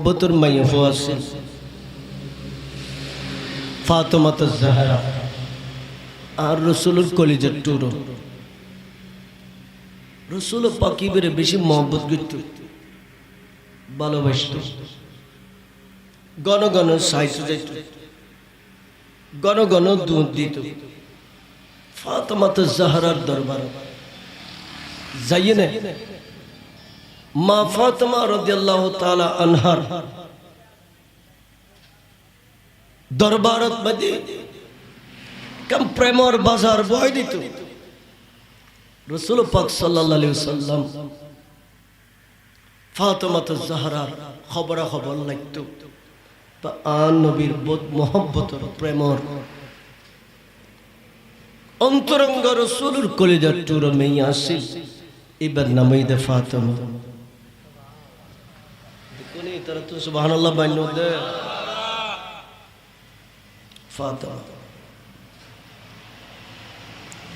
মোহব্বতের মাইয়া আছে ফাতেমাতুজ জাহরা আর রাসূলের কলিজার টুকরো। রাসূল পাকিবের বেশি মোহব্বত করত, ভালোবাসত, ঘন ঘন সাইতে যাইত, ঘন ঘন দুধ দিত। ফাতেমাতুজ জাহরার দরবার যাইয়ে না মা ফাতেমা রাদিয়াল্লাহু তাআলা আনহার দরবারত মধ্যে কম প্রেমর বাজার বয় দিত। রাসূল পাক সাল্লাল্লাহু আলাইহি ওয়াসাল্লাম ফাতেমাতুজ জাহরার খবর লাগতো বা আন নবীর বহুত মোহব্বতর প্রেমর অন্তরঙ্গ রাসূলের কলিজার টুকরো মেয়ে আসিল, এবার নামই দে ফাতেমা। দেখুন তারা তো সুবহানাল্লাহ বান্য দে ফাতেমা।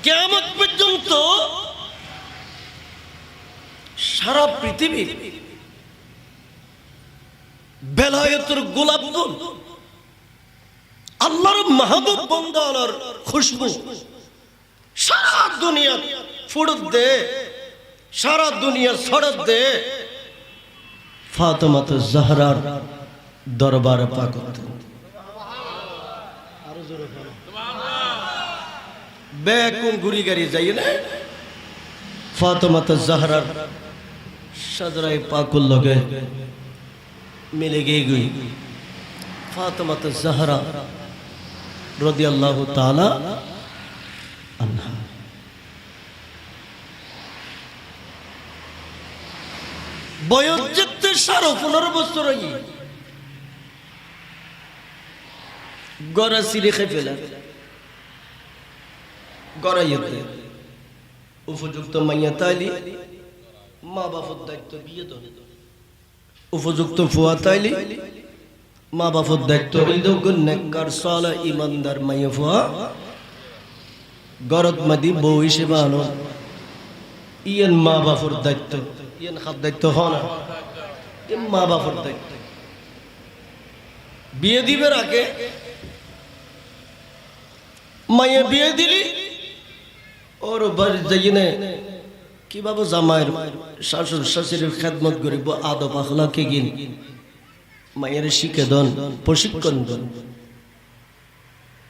কিয়ামত পর্যন্ত সারা পৃথিবী বেলায়েতের গোলাপ ফুল, আল্লাহর মাহবুব বান্দার খুশবু সারা দুনিয়া ফুড় দে, সারা দুনিয়া ছড় দে ফাতেমাতুজ জাহরার দরবারে পাক। বেকুন ঘুরি গাড়ি যাই না ফাতেমাতুজ জাহরার সাজরায়ে পাকুল লগে মিলে গই ফাতেমাতুজ জাহরা রাদিয়াল্লাহু তাআলা আনহা। বয়স যেতে 15.5 বছর হই গড়া সিরে খেয়ে ফেলা গড়াইতে উপযুক্ত মাইয়া তাইলি মা বাপের দায়িত্ব বিয়ে তো, উপযুক্ত ফুয়া তাইলি মা বাপের দায়িত্ব নেককার সালেহ ইমানদার মাইয়া ফুয়া গরত মাদি বউ হিসেবে আনো। ইয়ান মা বাপের দায়িত্ব, ইয়ান খাদ দায়িত্ব হনা মা বাপের দায়িত্ব। বিয়ে দিবের আগে মাইয়া বিয়ে দিলি ওর বাড়ি যাইনে কিভাবে জামাইয়ের শাশুড় শাশুড়ির খেদমত করিব আদব আখলাকে গিন মায়ের শিখে দন, প্রশিক্ষণ দন।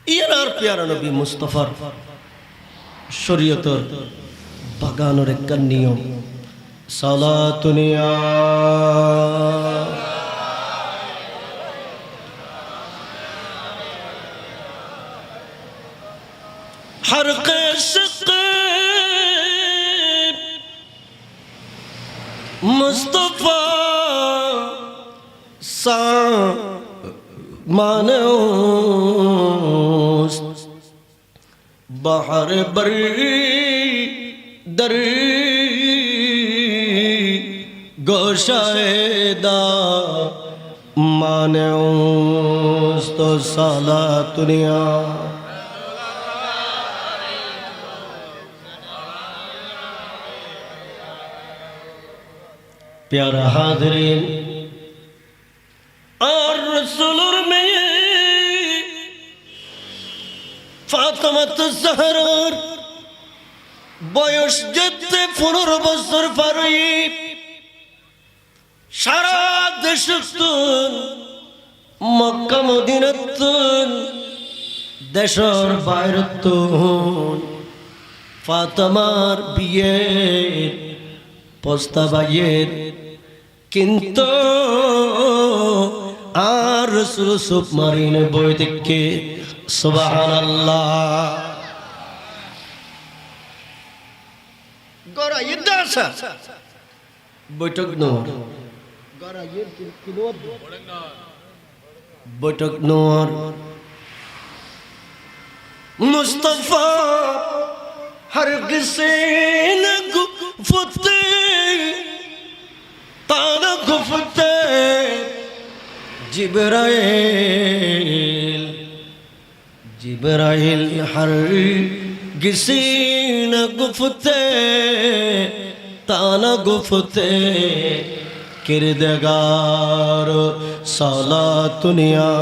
ইয়ার আর পেয়ারা নবী মুস্তাফার শরীয়তের বাগানের একটা নিয়ম সালাতুনিয়া হরকে मुस्तफा सा मानो बाहर बरी दरी गोशायदा मानो तो साला दुनिया। प्यारा हाज़रीन और रसूलुर में फातिमाতুজ জাহরার বয়স যেতে 15 বছর পার হই সারা দেশতুন মক্কা মদিনাতুন দেশের বাইরেতুন ফাতেমার বিয়ে প্রস্তাবায়ের কিন্তু আর রাসূল সুবমারিন বই দেখে সুবহানাল্লাহ গরা ইদাসা বৈঠক নর গরা ইর কিলো বৈঠক নর মুস্তাফা हर किसी ने गुफ्ते ताना गुफ्ते जिब्राइल जिब्राइल हर किसी ने गुफ्ते ताना गुफ्ते किरदगार সালাতুনিয়া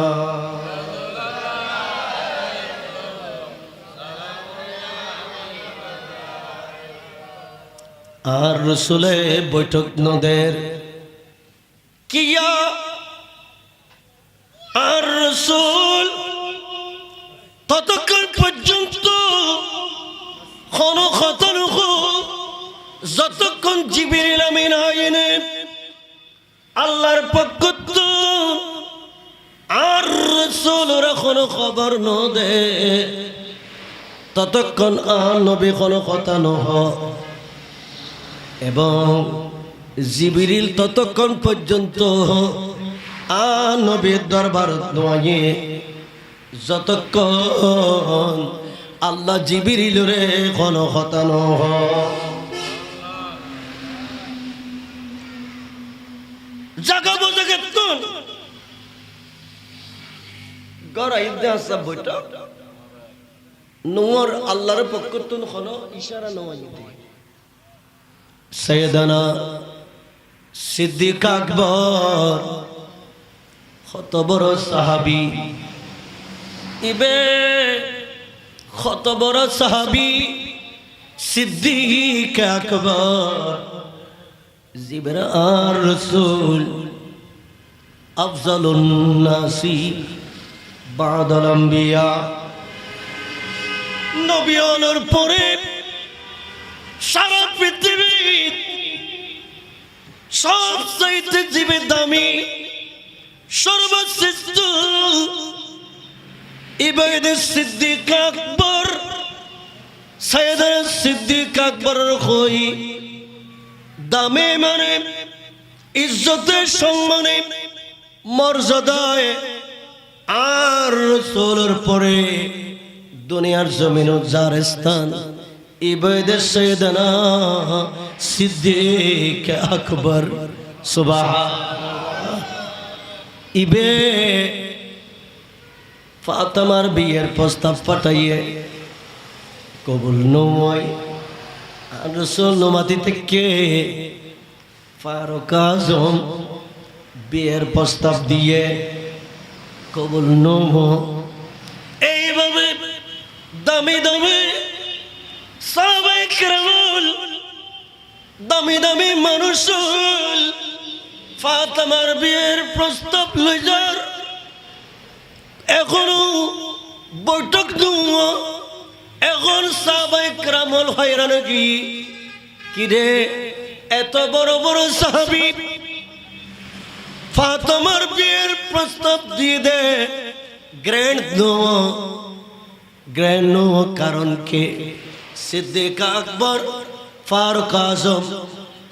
আর রসুলে বৈঠক নদের কিয়া আর রসুল ততক্ষণ পর্যন্ত যতক্ষণ জিবরিল আমিন আইনে আল্লাহর পক্ষ আর রসুলরা কোনো খবর ন দে ততক্ষণ আর নবী কোনো কথা নহ এবং জিবরিল ততক্ষণ পর্যন্ত আর নবীর দরবার নয় যতক্ষণ আল্লাহ জিবরিলরে কোনো কথা নহ জাগাবো জাগাতুন গরা ইদ্দাস বইটা নূর আল্লাহর পক্ষতুন কোনো ইশারা নয় সৈয়দনা সিদ্দিক আকবর কত বড় সাহাবী ইবে কত বড় সাহাবী সিদ্দিক আকবর জিবরা আর রাসূল আফজালুন নাসি বাদাল আম্বিয়া নবী হওয়ার পরে সারা পৃথিবী সবচাইতে জীবে দামি সর্বশ্রেষ্ঠ ইবাদত সিদ্দিক আকবর সৈয়দনা সিদ্দিক আকবর কই দামে মানে ইজ্জতের সম্মানে মর্যাদায় আর রাসূলের পরে দুনিয়ার জমিনে যার স্থান ইবাদত সৈয়দনা সিদ্দিক আকবর সুবহানাল্লাহ ইবে ফাতেমার বিয়ের প্রস্তাব পাঠাইয়ে কবুল নয় আর রাসূল নমাতি থেকে ফারুক আজম বিয়ের প্রস্তাব দিয়ে কবুল নয় এইভাবে দামি দামি সাহাবায়ে কেরাম দামি দামি মানুষ ফাতেমার বিয়ের প্রস্তাব লইজার এখনো বৈঠক দুয়া এখন সাহাবায়ে কেরাম হয়রান কি রে এত বড় বড় সাহাবী ফাতেমার বিয়ের প্রস্তাব দিয়ে দে গ্র্যান্ড নো কারণ কে সিদ্দিক আকবর ফারুক আজম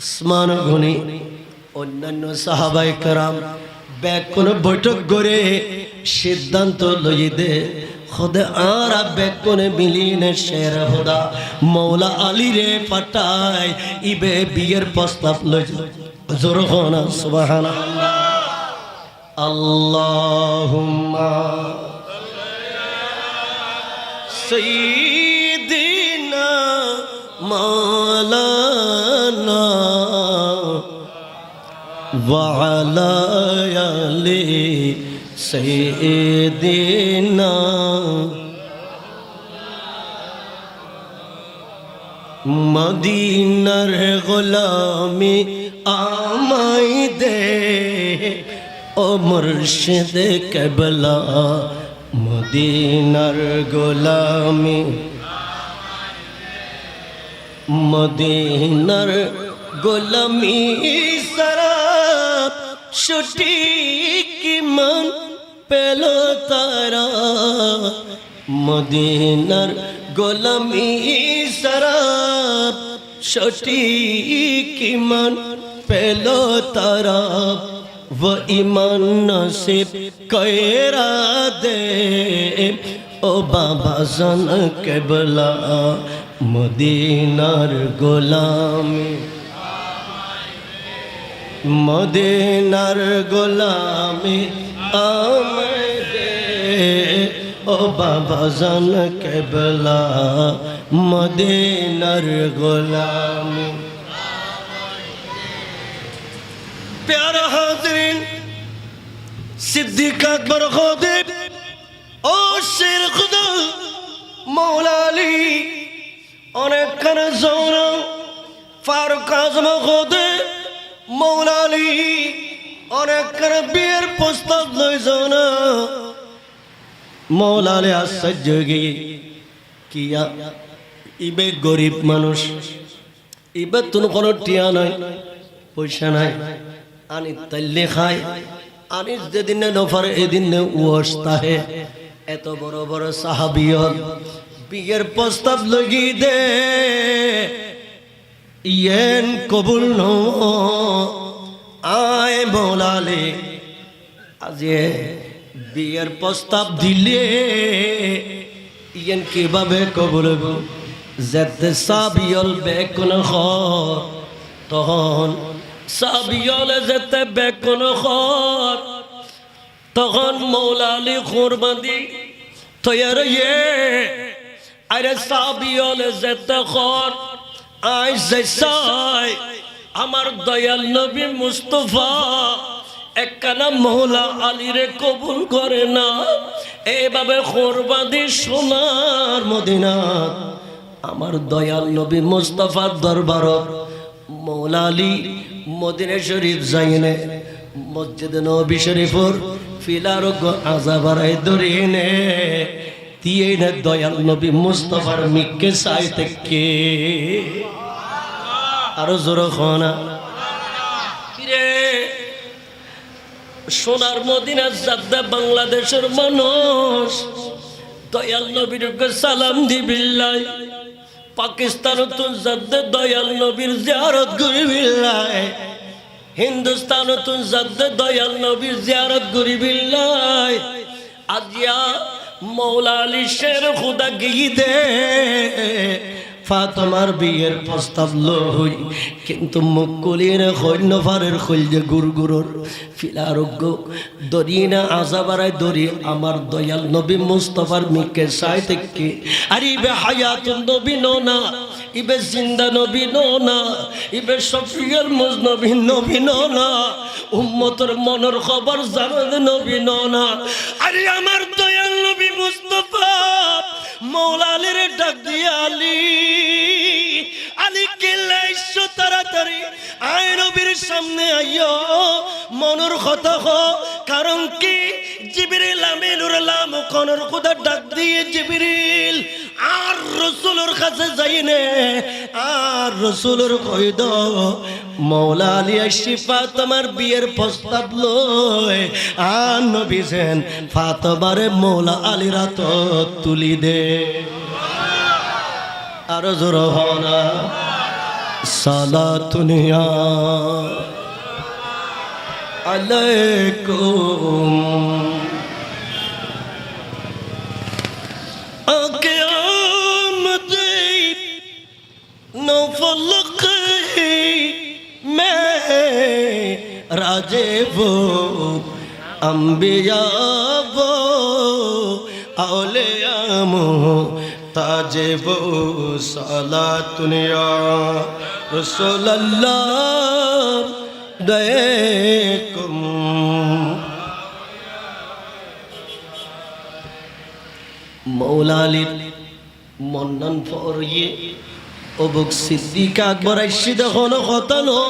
উসমান গনি অন্যান্য সাহাবায়ে কেরাম ব্যাকুল বৈঠক করে সিদ্ধান্ত লই দে খুদে আর ব্যাকুনে মিলিনে শের খোদা মৌলা আলী রে পাঠায় ইবে বিয়ের প্রস্তাব লই জোর হনা সুবহানাল্লাহ আল্লাহুম্মা সাইয়্যিদিনা মাওলানা ওয়া আলা আলি সাইয়্যিদিনা মদিনার গোলামি আমায় দে ও মুর্শিদ কেবলা মদিনার গোলামি মদিনার গোলামি সারা ছুটি কি মন পেল তারা মদিনার গোলামি সারা ছুটি কি মন পেল তারা वो ईमान नसीब कैरा दे ओ बाबा जन केबला मदीनार गोलामी मदीनार गोलामी आमे दे ओ बाबा जन केबला मदीनार गोलामी प्यारा हाज़रीन সিদ্দিক আকবর খোদেব ও শের খুদা মৌলা আলী অনেক কানে জৌরা ফারুক আজম খোদেব মৌলা আলী অনেক কানে বিয়ের প্রস্তাব লই যাও না। মৌলা আলী আশ্চর্য গিয়ে কিয়া ইবে গরিব মানুষ, ইবে তুন কোনো টিয়া নাই পয়সা নাই, আনি তাইলে খায়, আনি যেদিন নফার এদিন ওয়াস তাহে। এত বড় বড় সাহাবিয়ত বিয়ের প্রস্তাব লগি দে ইয়েন কবুল ন আয় মৌলা আলী আজে বিয়ের প্রস্তাব দিলে ইয়েন কিভাবে কবুল হইব? যেতে সাবিয়ল বেকন খর তখন সাবিয়লে যেতে বেকন খর তখন মৌলা আলী কুরবানি তৈয়ার ইয়ে আরে সাবিয়লে যেতে খর আই যাই আমার দয়াল নবী মুস্তফা একখানা মৌলা আলীরে কবুল করে না। এইভাবে কুরবানি সোনার মদিনা আমার দয়াল নবী মুস্তফার দরবারত মৌলা আলী মদিনা শরীফ যাইনে মসজিদ নবী শরীফর ফিলারোগ আজাবারাই দরিনে দিয়ে না দয়াল নবী মুস্তফার মিকে চাইতে কে আরো জোর খানা সোনার মদিনা জাদ্দা বাংলাদেশের মানুষ দয়াল নবীর সালাম দিবিল্লাই। পাকিস্তান তো জাদ্দা দয়াল নবীর জিয়ারত করিবিল্লাই। হিন্দুস্তান তো জাদ্দা দয়াল নবীর জিয়ারত করিবিল্লাই। আজিয়া মৌলা আলী শের খুদা গিয়ে দে ফাতেমার বিয়ের প্রস্তাব লই, কিন্তু মুখ কলির সৈন্যভারের খৈলজে গুরগুরর ফিলারোগ্য দরিনা আজাবারায় দরি আমার দয়াল নবী মুস্তফার মিকে সাই থেকে আর ইবে হায়াতুন নবী না, ইবে জিন্দা নবী না, ইবে শফিউল মুজনবী নবী না, উম্মতের মনের খবর জানান নবী না। আরে আমার দয়াল নবী মুস্তফা মৌলা আলীর ডাক দিয়ে আলী আলী কেলাইছো তাড়াতাড়ি আয় নবীর সামনে আইয়ো মনের কথা হো। কারণ কি জিবরিল আমিনুর লাম কোনের খোদা ডাক দিয়ে জিবরিল আর রাসূলের কাছে যাইনে আর রাসূলের কইদ মৌলা আলী আসি ফাতেমার বিয়ের প্রস্তাব লয় আর নবী যেন ফাতেমারে মৌলা আলীর হাত তুলি দে আর জোর হনা সালাতুনিয়া আলাইকুম আকিয়ামতে নফলক মে রাজে वो अंबिया वो औलिया ताजे वो सलातुनिया रसूलल्लाह दयकुम। मौला अली মন্নান ফরিয়ে অবুক সিদ্দিক আকবর আইসি দেখুন কথা নো,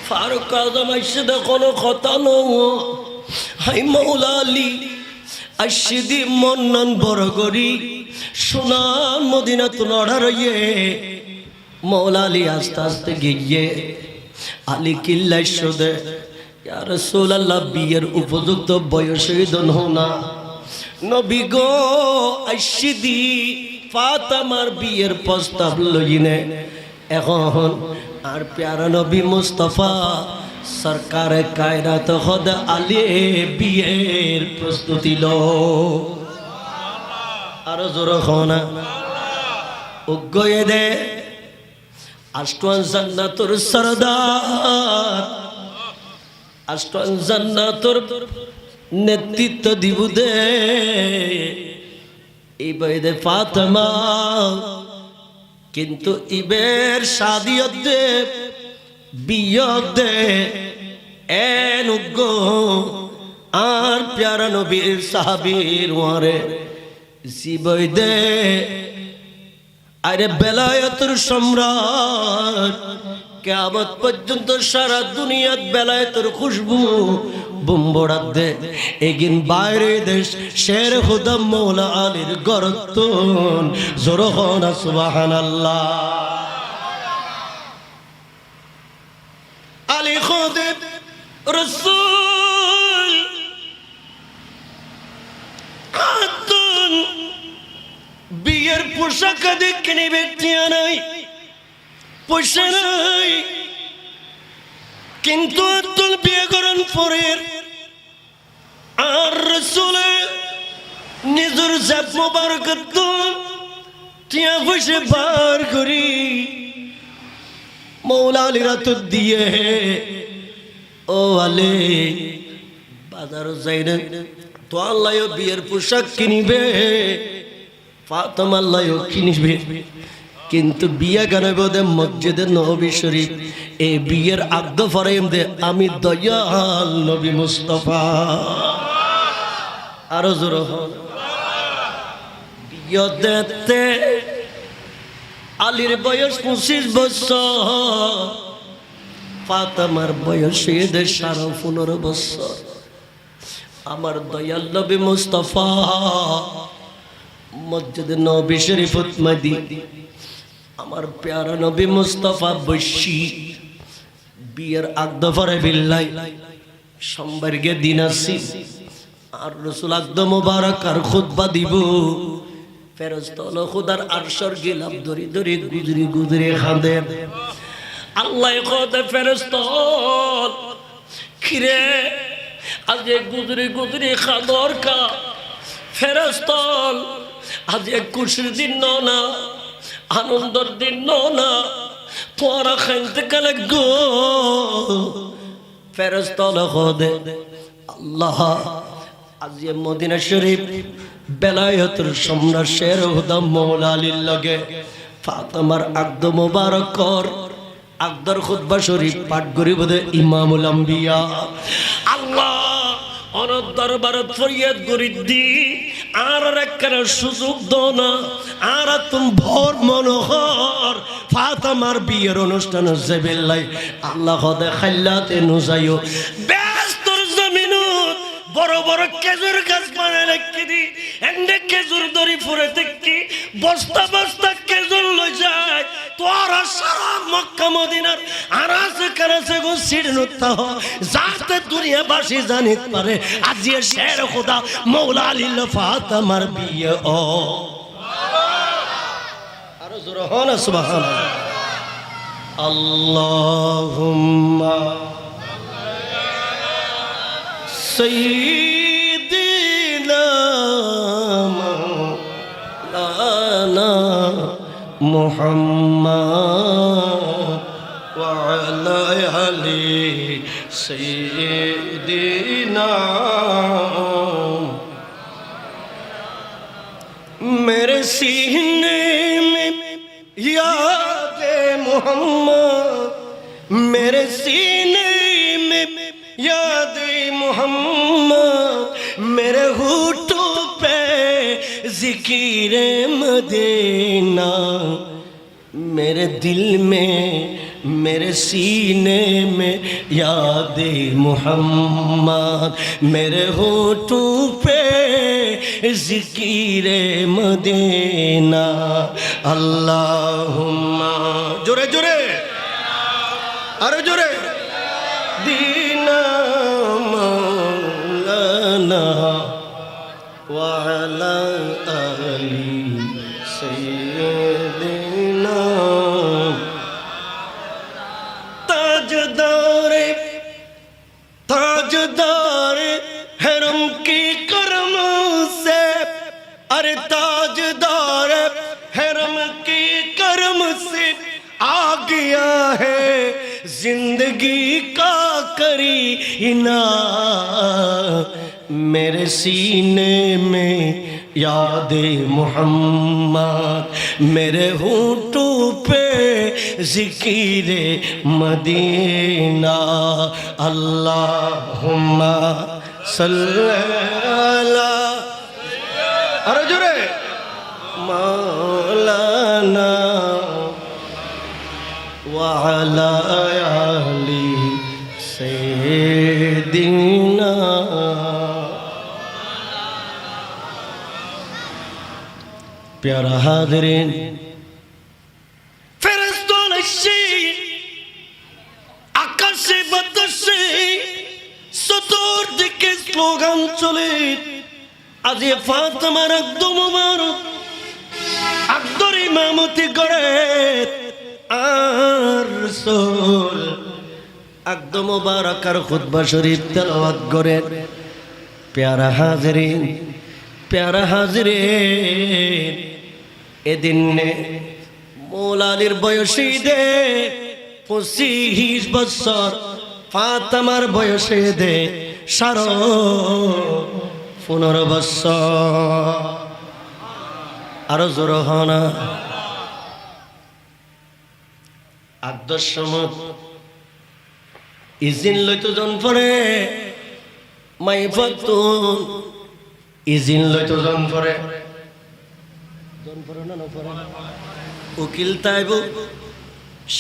ফারুক আজম আইসি দেখুন কথা নো। হাই মৌলা আলী আইসি দি মন্নান বড় করি সোনার মদিনা তো লড়া রইয়ে। মৌলা আলী আস্তে আস্তে গিয়ে আলী কিল্লাই শোধে ইয়া রাসূলুল্লাহ বিয়ের উপযুক্ত বয়স হইদন না নবী গো আইসি দি ফাতেমার বিয়ের প্রস্তাব লইনে এখন আর প্যারা নবী মুস্তফা সরকারে কায়নাত খোদা আলী বিয়ের প্রস্তুতি লো আর জোর খানা উগয়ে দে আষ্টন জান্নাতুর সরদার আষ্টন জান্নাতুর নেতৃত্ব দিব দে ইবে ফাতেমা কিন্তু ইবের শাদিয়ত দে বিয়ত দে এনুগো আর প্যারা নবীর সাহাবীর ওয়ারে জীবই দে আরে বেলায়েতের সম্রাট কিয়ামত পর্যন্ত সারা দুনিয়াত বেলায়েতের খুশবু বুম্বড়াত দে এগিন বাইরে দেশ শের খুদা মৌলা আলীর গরতন জোরহন সুবহানাল্লাহ আলী খুদে রাসূল আতন বিয়ের পোশাক দেখে নিবে টিয়া নাই পয়সা নাই কিন্তু আব্দুল বিয়ে করেন পরের আর রাসূলে নিজের জাব মোবারক টিয়া পয়সা বার করি মৌলা আলী রাত দিয়ে ও আলে বাজার যাই না তো আল্লাহ বিয়ের পোশাক কিনিবে ফাতেমা আল্লাহ কিনিবে কিন্তু বিয়ে গানাবে দে মসজিদে নবী শরীফ এই বিয়ের আগ্দ ফরাইম দে আমি দয়াল নবী মুস্তাফা আরো জোর হন বিয়ে দিতে আলীর বয়স 25 বছর ফাতেমার বয়স 15.5 বছর আমার দয়াল নবী মুস্তাফা মসজিদে নবী শরীফত মদি আমার প্যারা নবী মুস্তাফা বসি বিয়ের আগদ ফরে বিল্লাই সোমবারকে দিন আসি আর রাসূল আগদ মোবারক আর খুতবা দিব ফেরেশতা হলো খোদার আরশের গিলাফ ধরি ধরি গুজরি গুজরি খাঁদে আল্লাহ কতে ফেরেশতা খিরে আজ গুজরি গুজরি খাদর কা ফেরেশতা আজ খুশির দিন না আনন্দের দিন না তোরা খাইতে গেলে গো ফেরেশতা খোদে আল্লাহ আজ মদিনা শরীফ বেলায়েতের সম্রাট শের খুদা মৌলা আলীর লগে ফাতেমার আগদ মোবারক কর আগদর খুতবা শরীফ পাঠ করিব দে ইমামুল আম্বিয়া আল্লাহ অনর দরবারত ফরিয়াদ করি দি আর একখানা সুযোগ দো না আর তুমি ভোর মনোহর ফাতেমার বিয়ের অনুষ্ঠান হচ্ছে বেল্লাই আল্লাহ খোদে খাইলাতে নুজাইও ব্যস্তর জমিনত বড় বড় খেজুর গাছ বানায় রেখে দি এন্ডে খেজুর দড়ি ফুরে দেখি বস্তা বস্তা খেজুর লই যায় তোরা সারা মক্কা মদিনার আনাচে কানাচে গো ছিড়নুতা হ যাতে দুনিয়াবাসী জানিত পারে আজ এ শের খোদা মৌলা আলী ফাতেমার বিয়ে ও আরো জোরে হন সুবহানাল্লাহ আল্লাহুম্মা সাইয়্যিদিনা মাওলানা মুহাম্মদ ওয়া আলা আলি সাইয়্যিদিনা मेरे सीने में याद मोहम्मद मेरे सीने में याद मोहम्मद मेरे होठों पे जिक्र मदीना मेरे दिल में मेरे सीने में याद मोहम्मद मेरे होठों पे जिक्र मदीना अल्लाहुम्मा जोरे जोरे अरे जोरे दीना मौलाना वा अला आली सय्यिदिना ताजदार हरम की करम से अरे ताजदार हरम की करम से आ गया है जिंदगी का करीना मेरे सीने में याद मोहम्मद मेरे होठों पे जिक्र मदीना अल्लाहुम्मा সাল্লাল্লাহু আরো জোরে মাওলানা ওয়া আলা আলি সাইয়্যিদিনা। প্যারা হাজরিন, ফেরেশতারা এসে আকাশে বাতাসে চতুর্দিকে স্লোগান চলে, আজ ফাতেমার একদম মোবারক আকদর ইমামতি করে আর রাসূল একদম মোবারক আর খুতবা শরীফ তেলাওয়াত করে। প্যারা হাজরিন, প্যারা হাজরিন, এদিন মৌলা আলীর বয়সী দে 25 বছর, ফাতেমার বয়সে দে 15 বছর। আরো জোর হনা আদর সমত ইজিন লইতো জন পরে মাই ফাতুন, ইজিন লইতো জন পরে না না পরে উকিল তাইব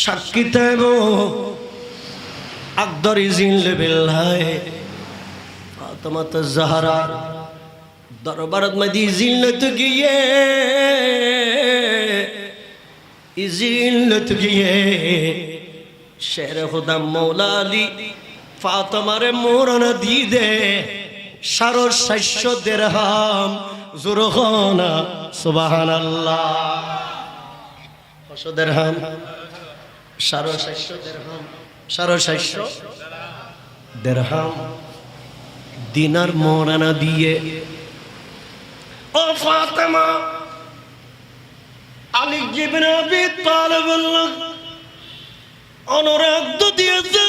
সাক্ষী তাইব আকদর ইজিন লেবিল্লাহ ফাতেমা জাহরা দরবারত মধ্যে ইজিন লইতো গিয়ে, ইজিন লইতো গিয়ে শের খুদা মৌলা আলী ফাতেমারে মোরনা দি দে 650 দিরহাম। জুরখানা সুবহানাল্লাহ। 500 দিরহাম 650 দিরহাম 650 দিরহাম দিনার মোরনা দিয়ে ও ফাতেমা আলী ইবনে আবি তালিব অনুরাগ দিয়েছে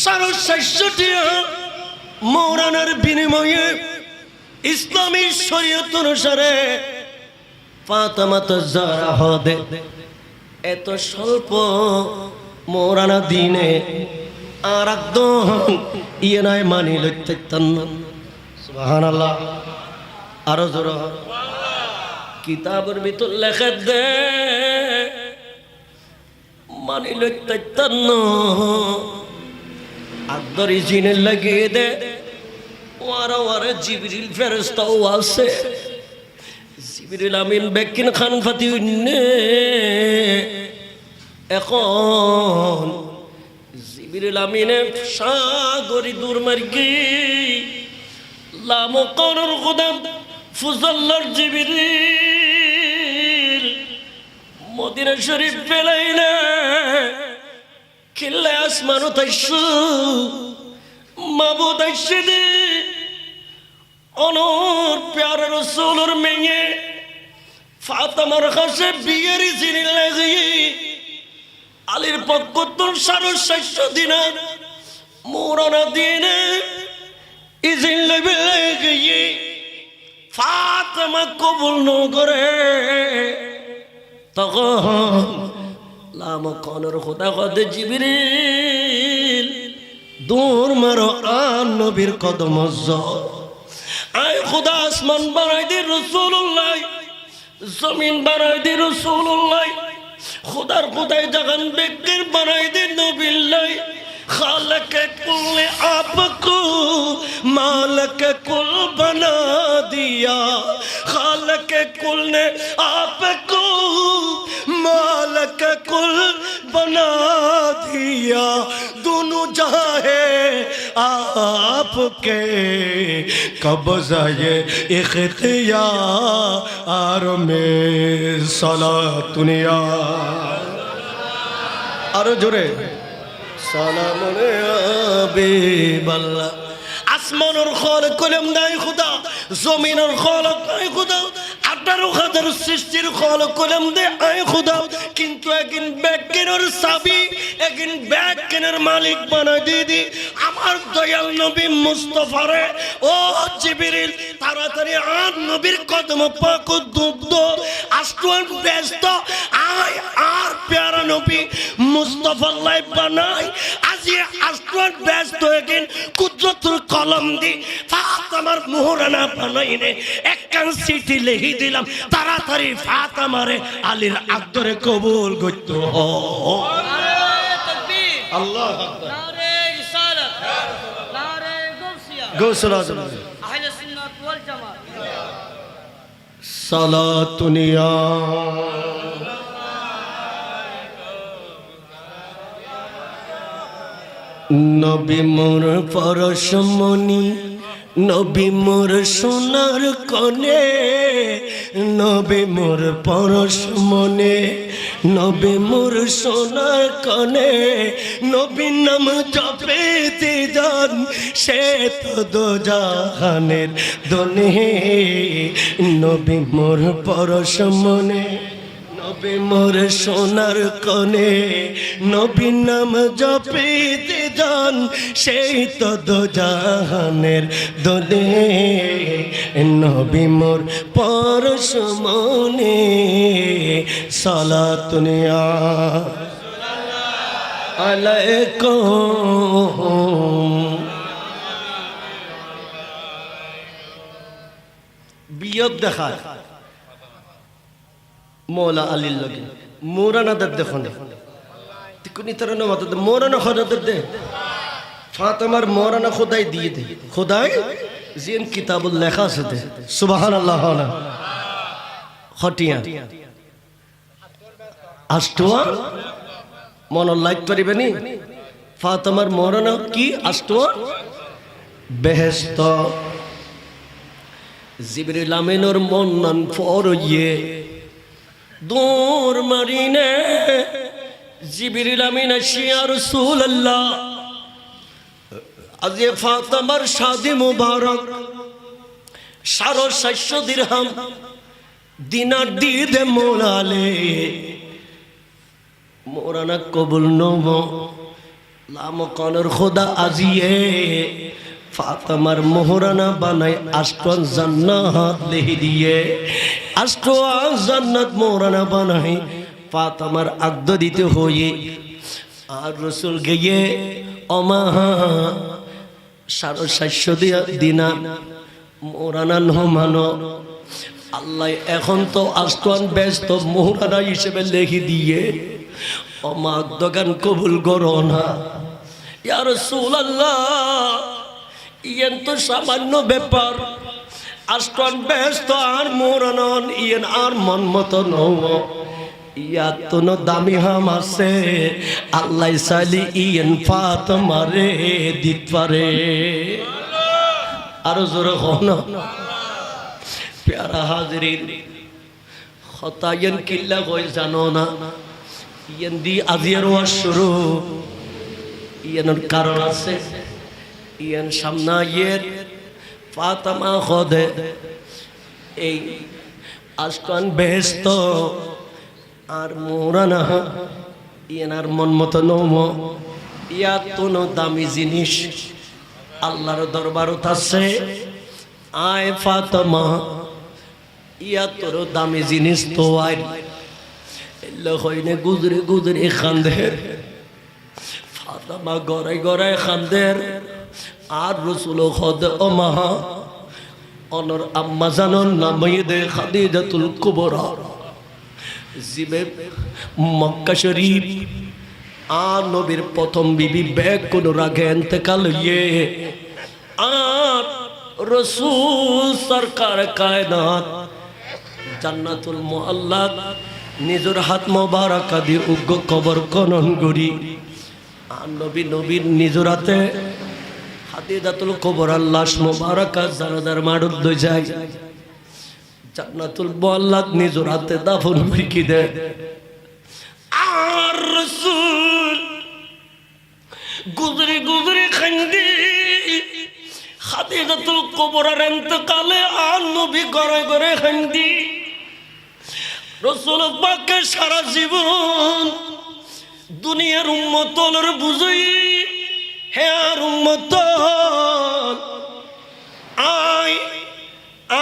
650 মৌরানার বিনিময়ে ইসলামী শরীয়ত অনুসারে ফাতেমা জাহরা হদে এত স্বল্প মৌরানা দিনে আর একদম ইয়ে নাই মানি লইতে সুবহানাল্লাহ। আরো জোর কিতাবের ভিতর লেখা দে মানি লইতে আকদর ইজিনে লাগিয়ে দে ওয়ারা ওয়ারা জিবরিল ফেরেশতাও আছে। জিবরিল আমিন বেকিন খান ফাতি এখন জিবরিল আমিনে সাগরি দূর মার্গি লাম করর খুদাম ফুজল্লার জিবরিল মদিনা শরীফ পেলাই না কিল্লা আসমানো তাইশু মাবুদ আইসে দে অনর প্যারা রাসূলের মেয়ে ফাতেমার কাছে বিয়ের জিনি লাগিয়ে আলীর পক্ষ তো 650 দিনার মোরানা দিনে ইজিন লইবে লাগিয়ে ফাতেমা কবুল ন করে তখন লাম কনর খোদা কদে জিবরিল দূর মারো আন নবীর কদম আয় খুদা আসমান বানাই দি রাসূলুল্লাহ জমিন বানাই দি রাসূলুল্লাহ খুদার খুদাই জাগান বেকের বানাই দি নবিল্লাহ खालक कुल आपको मालक कुल बना दिया खालक कुल ने आपको मालक कुल बना दिया दोनों जहां है आपके कब्ज़ा ये इख्तियार में सला दुनिया आरो जोरे সালাম হাবিবাল্লাহ। আসমানের খালিক কলম নাই খুদা, জমিনের খালিক নাই খুদা, 18,000 সৃষ্টির খালিক কলম দে আয় খুদা, কিন্তু একদিন ব্যাগকেনের চাবি একদিন ব্যাগকেনের মালিক বানাই দিদি আমার দয়াল নবী মুস্তাফারে। ও জিবরিল তাড়াতাড়ি আর নবীর কদম পাক দুগ্ধ আষ্টন ব্যস্ত আয় আর প্যারা নবী মুস্তাফা লাই বানাই। আজ আজি আসমান ব্যস্ত হয়ে গেল কুদরতুল কলম দি ফাতেমার মোহরানা বানাইনে একখান চিঠি লিখি দিলাম তাড়াতাড়ি ফাতেমারে আলীর আকদরে কবুল করতে নারে তাকবীর, আল্লাহ আকবার নারে রিসালাত, নারে গৌসিয়া, গৌসুল আজম আহলে সুন্নাত ওয়াল জামাত। সালাতুনিয়া নবী মোর পরশমণি নবী মোর সোনার কনে নবী মোর পরশমণি নবী মোর সোনার কনে নবী নাম জপেতে যান সে তো দোজাহানের দনে নবী মোর পরশমণি নবী মোর সোনার কনে নবী নাম জপিতে যান সেই তো দোজাহানের দোলে নবী মোর পরশমণি সালাতুনিয়া আলাইকুম বিয়োগ দেখায় মৌলা আলীর লগে মোরানাদের দেখো না কোনি তার না মত মোরানা খোদাদের দে ফাতেমার মোরানা খোদাই দিয়ে দে খোদাই জিন কিতাবুল লেখা আছে দে সুবহানাল্লাহ না হটিয়া আষ্টুয়া মন লাইক করিবে নি ফাতেমার মোরানা কি আষ্টুয়া বেহেশত জিবরিল আমিনের মন্নান ফরইয়ে দূর মারিনে জিবরিল আমিন আসিয়া রাসূলুল্লাহ আজ ফাতেমার শাদি মুবারক 750 দিরহাম দিনার দিয়ে দে মোলালে মোরানা কবুল নব লাম কনর খোদা আজিয়ে ফাতেমার মোহরানা বানাই আষ্টন জান্নাত লিখি দিয়ে আষ্টন জান্নাত মোহরানা বানাই ফাতেমার আগদ দিতে হয়ে আর রাসূল গিয়ে অমাহা 750 দিনা মোহরানা নহমানো আল্লাহ এখন তো আষ্টন ব্যস্ত মোহরানা হিসেবে লিখি দিয়ে অমা দোকান কবুল করো না ইয়া রাসূলুল্লাহ ইয়েন তো সামান্য ব্যাপার আষ্টন ব্যস্ত আর মোরানন ইয়েন আর মন মতো নও ইয়া তো ন দামি হাম আছে আল্লাহ সালি ইয়েন ফাতেমারে দিত পারে আর জোরে হন প্যারা হাজিরিন খতায়েন কিল্লা কই জানো না ইয়েন দি আজিয়ার ওয়াজ শুরু ইয়েনের কারণ আছে ইয়ান সামনা ইয়ের ফাতেমা খোদে এই আষ্টন বেহেশত আর মোরানা ইয়ান আর মন মতো নম ইয়া তো দামি জিনিস আল্লাহর দরবারত আছে আয় ফাতেমা ইয়া তোর দামি জিনিস তো আই এল্লা হইনে গুজরে গুজরে খান্দের ফাতেমা গড়াই গড়াই খান্দের আর রাসূল খোদ ওমা অনর আম্মা জানন নামে খাদিজাতুল কুবরা জিবে মক্কা শরীফ আর নবীর প্রথম বিবি বেগ কোন রাগে ইন্তেকাল হয়ে আর রাসূল সরকার কায়নাত জান্নাতুল মুআল্লা নিজের হাত মোবারক দিয়ে উগ্র কবর খনন করি আর নবীর নিজের হাতে খাদিজাতুল কুবরার লাশ মোবারক জানাজার মাড়ুদ দই যায় জান্নাতুল মুআল্লা নিজের হাতে দাফন করে দেয় আর রাসূল গুজরে গুজরে খান্দি খাদিজাতুল কুবরার ইন্তেকালে আর নবী ঘরে ঘরে খান্দি রাসূল পাকের সারা জীবন দুনিয়ার উম্মতর বুঝই হে আর উম্মত আয়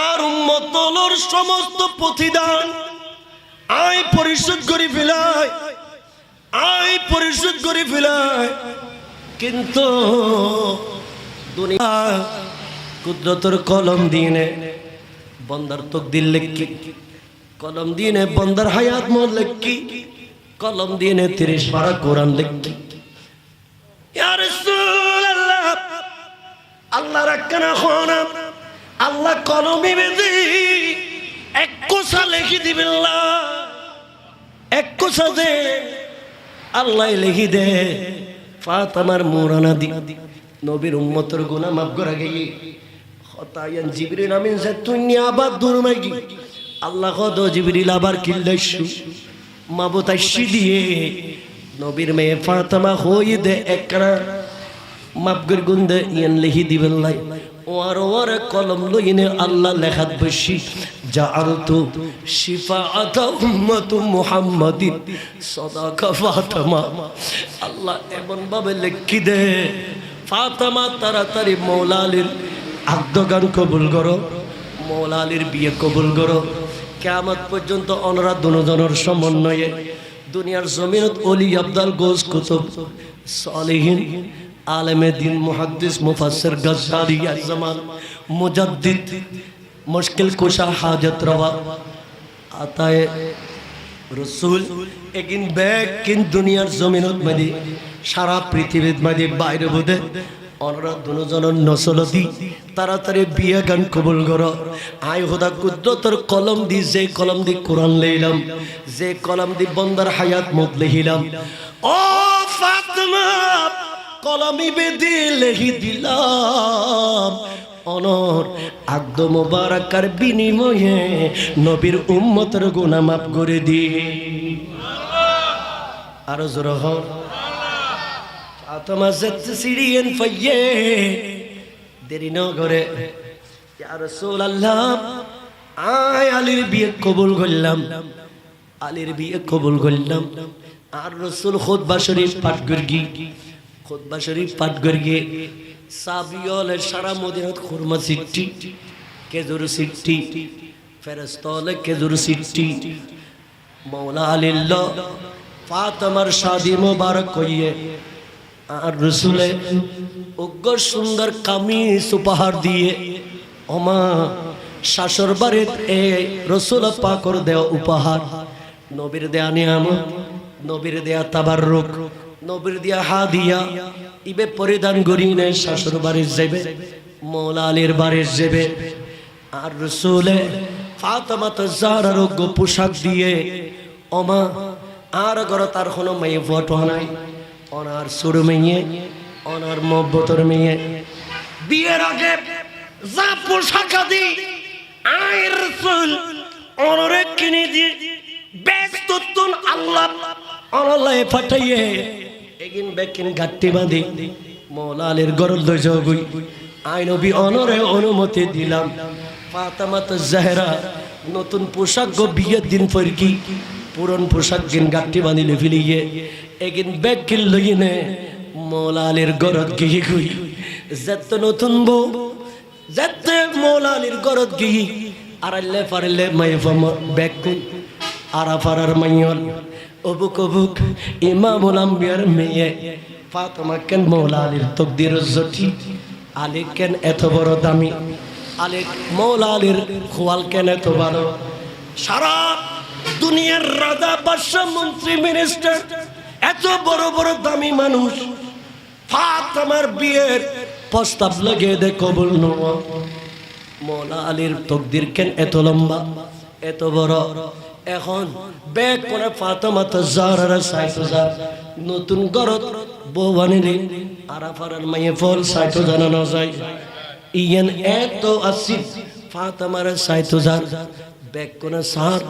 আর উম্মতর সমস্ত প্রতিদান আয় পরিশোধ করে ফেলায় আয় পরিশোধ করে ফেলায় কিন্তু দুনিয়া কুদরতের কলম দিনে বন্দার তকদির লেখি, কলম দিনে বন্দার হায়াত মত লেখি, কলম দিনে 30 পারা কোরআন লেখি। ইয়া রাসূলুল্লাহ, আল্লাহ রাখনা খানা আল্লাহ কলমে বেদি এক কোসা লিখি দিবেন না, এক কোসা দে আল্লাহ লিখি দে ফাতেমার মুরানা দি নবীর উম্মতের গুনাহ মাফ করা গই খতায়ান জিবরিল আমিন যে তুই আবার দূর মাগি আল্লাহ কদ জিবরিল আবার কিল্লাইছু মাবুত আইছি দিয়ে নবীর মেয়ে ফাতেমা হই দে একরা মাফ কর গুন্দে ইয়ান লিখি দিবেন লাই ওয়ার কলম লইনে আল্লাহ লেখাত বসি জাআলতু শিফাআত উম্মতু মুহাম্মাদিন সাদাকা ফাতেমা। আল্লাহ এমন ভাবে লিখি দে ফাতেমা তাড়াতাড়ি মওলা আলীর আদ্যগান কবুল করো, মওলা আলীর বিয়ে কবুল করো। কিয়ামত পর্যন্ত অনরা দুজনের সমন্বয়ে দুনিয়ার জমিনত ওলি আব্দাল গোস কুতুব সালেহিন আলেমে দিন মুহাদ্দিস মুফাসসির গজ্জালি জামান মুজাদ্দিদ মুশকিল কুশা হাজত রওয়া আতায়ে রসুল একিন ব্যাগ কিন দুনিয়ার জমিনত মধ্যে সারা পৃথিবীর মধ্যে বাইরে বোধে অনরা দুজনের নসলতি তাড়াতাড়ি বিয়ে গান কবুল করো। আয় খোদা কুদরতের কলম দি যে কলম দি কোরআন লইলাম, যে কলম দি বন্দার হায়াত মত লিখিলাম, ও ফাতেমা কলমি বেদি লিখি দিলাম অনর আগদ মোবারকার বিনিময়ে নবীর উম্মতের গুনাহ মাফ করে দি। আর জোরে হন ফাতেমা জেত সিরিয়ান ফাইয়ে দেরি না করে ইয়া রাসূলুল্লাহ আয় আলীর বিয়ে কবুল করলাম, আলীর বিয়ে কবুল করলাম। আর রাসূল খুতবা শরীফ পাঠ করগি, খুতবা শরীফ পাঠ করগে সাবিয়লে সারা মদিনাত খুরমা সিট্টি খেজুর সিট্টি ফেরেশতালে খেজুর সিট্টি মওলা আলিল্লাহ ফাতেমার শাদি মোবারক কইয়ে আর রাসূলে উগ্র সুন্দর কামিজ উপহার দিয়ে ওমা শাশুর বাড়িতে এই রাসূল পাকর দেওয়া উপহার, নবীর দেয়া নিয়ামত, নবীর দেয়া তাবাররুক, নবীর দেয়া হাদিয়া ইবে পরিধান করিনে শাশুর বাড়ি যাবে, মওলা আলীর বাড়ি যাবে। আর রাসূলে ফাতেমা জাহরার উগ্র পোশাক দিয়ে ওমা আর ঘর তার কোনো মেয়ে ফটো নাই, ওনার ছোট মেয়ে, ওনার মহব্বতের মেয়ে বিয়ের আগে যা পোশাক দি আয় রাসূল ওনরে কিনে দিয়ে ব্যস্ত তুন আল্লাহ আল্লাহ পাঠাইয়ে এগিন বেকিন গাট্টি বাঁধি মওলা আলীর গরল দই জগুই আই নবী অনরে অনুমতি দিলাম। ফাতেমা জাহরা নতুন পোশাক গো বিয়ের দিন পর কি পুরন পোশাক গিন গাট্টি বাঁধিলে ফিলিয়ে এগিন বেকিন লইনে মওলা আলীর গরত গিয়ে গুই যেত নতুন বউ যেত মওলা আলীর গরত গিয়ে আড়াইলে পারলে মাইফাম বেকুন আরাফারার মাইয়ল অবুক অবুক ইমামুল আম্বিয়ার মেয়ে ফাতেমা কেন মওলা আলীর তকদির জটি, আলী কেন এত বড় দামি, আলী মওলা আলীর খোয়াল কেন এত ভালো, সারা দুনিয়ার রাজা বাদশা মন্ত্রী মিনিস্টার এত বড় বড় দামি মানুষ ফাতেমার বিয়ের প্রস্তাব লাগিয়ে দে কবুল নয়। মওলা আলীর তকদির কেন এত লম্বা এত বড়। এখন ব্যাগ করে ফাতেমা জাহরার ৬০,০০০ নতুন গরত বউ বানিলে আরাফারার মাইয়ে ফল ৬০ জানানো যায় ইয়ান এত আসিফ ফাতেমার ৬০,০০০ ব্যাগ করে সার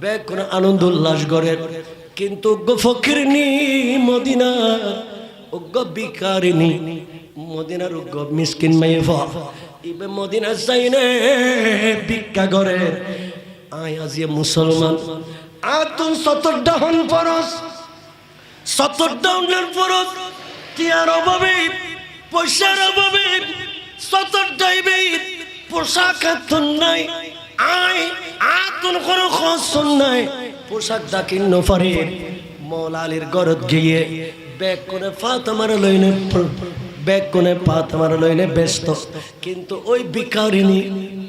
ব্যাগ করে আনন্দ উল্লাস গড়ের। কিন্তু ফকিরনি মদিনা উগ্র বিকারিনী মদিনার উগ্র মিসকিন মাইয়ে ফল ইবে মদিনা যাইনে ভিক্ষা করে। আয় আজিয়ে মুসলমান আতুন ৭০ হন ফরজ ৭০ ফরজ টিয়ার অভাবে পয়সার অভাবে ৭০ পোশাক আতুন নাই, আয় আতুন কোনো খরচ নাই, পোশাক দাকিন নফারে মওলা আলীর গরত গিয়ে ব্যাগ করে ফাতেমার লইনে ব্যাগ করে ফাতেমার লইনে ব্যস্ত, কিন্তু ওই ভিখারিনী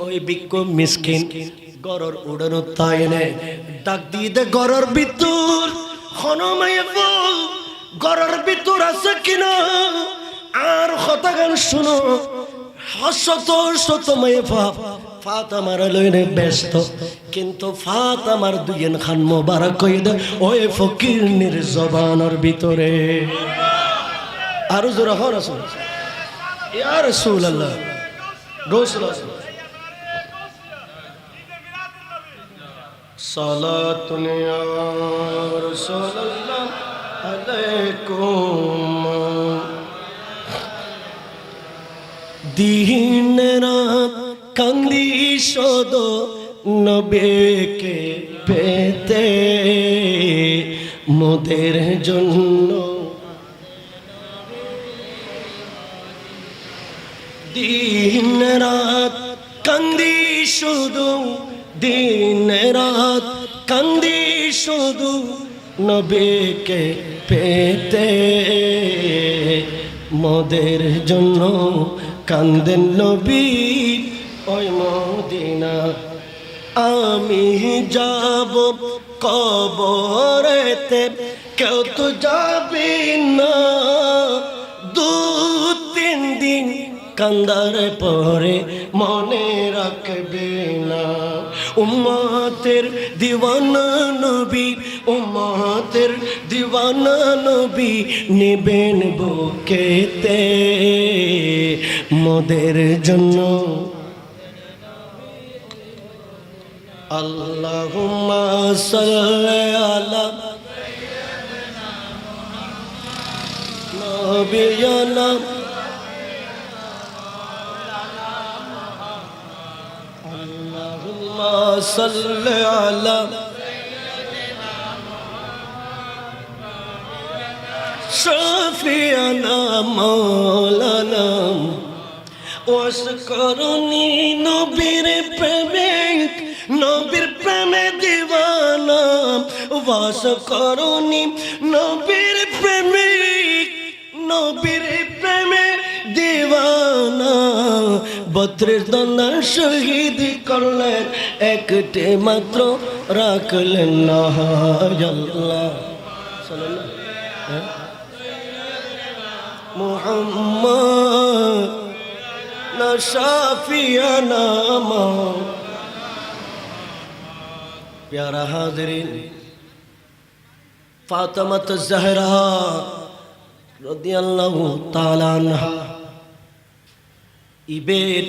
ওই ভিক্ষু মিসকিন গরর উড়ানো তাই নে ডাক দিয়ে দে গরর ভিতর হনমায়ে বল গরর ভিতর আছে কিনা আর কথা গান শুনো। শত শত মায়ে ফাতেমার লইনে ব্যস্ত, কিন্তু ফাতেমার দুইয়েন খান মোবারক কই দে ওই ফকিরনির জবানের ভিতরে। আরো জোরে হন রাসূল ইয়া রাসূলুল্লাহ রাসূলুল্লাহ সালাতুন ইয়া রাসূলুল্লাহ আলাইকুম। দিন রাত কান্দি শোধ নবীকে পেতে মোদের জন্য, দিন রাত কান্দি শুধু দিন রাত কান্দি শুধু নবীকে পেতে মোদের জন্য কান্দেন নবী ওই মদিনা। আমি যাব কবরেতে কেউ তো যাবে না, দু তিন দিন কান্দার পরে মনে রাখবে না। উম্মতের দিওয়ানা নবী উম্মতের দিওয়ানা নবী নেবেন বুকেতে মোদের জন্য। আল্লাহুম্মা সাল্লি আলা নবিয়ানা আল্লাহুম্মা সাল্লি আলা শাফিয়ানা মাওলানা ওয়াশকুরনি নবীর প্রেমিক নবীর প্রেমে দিওয়ানা ওয়াশকুরনি নবীর প্রেমিক নবীর প্রেমে দিওয়ানা। বদরের দনা শহীদ করলেন একটি মাত্র রাখলেন না। আল্লাহ মুহাম্মদ না শাফিয়ানা প্যারা হাজরিন। ফাতেমা ज़हरा রাদিয়াল্লাহু তাআলা আনহা ইবের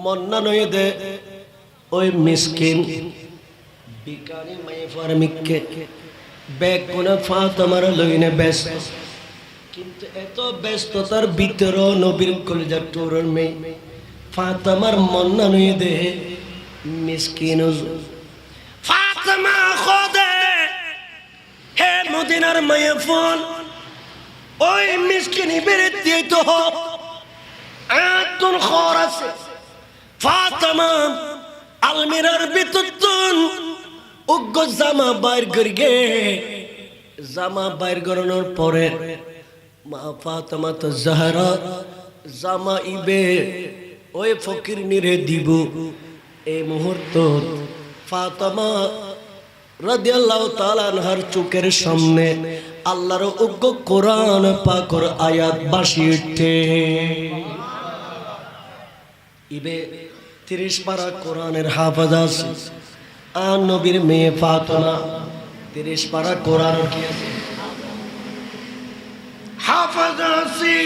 মন্না নয় দে ওই মিসকিন ভিখারি মায়ে ফারমিককে ব্যাগ কোনা ফাতেমার লইনে ব্যস্ত, কিন্তু এত ব্যস্ততার ভিতর নবীর কলিজার টুরের মেয়ে ফাতেমার মন্না নয় দে মিসকিন ফাতেমা খোদে হে মদিনার মায়ে ফোন ওই মিসকিন বেরে দিয়ে তো আতুন খর আছে। ফাতেমা আলমিরার ভিতর উগ্র জামা বাইর করিগে, জামা বাইর করানোর পরে মা ফাতেমা ज़हरा জামা ইবে ওই ফকির নিরে দিব। এই মুহূর্ত ফাতেমা রাদিয়াল্লাহু তাআলা আনহার চোখের সামনে আল্লাহর উগ্র কোরআন পাকের আয়াত বাসি উঠে। ইবে 30 পারা কোরআনের হাফেজ আছে আর নবীর মেয়ে ফাতেমা 30 পারা কোরআন কি আছে হাফেজ আছে।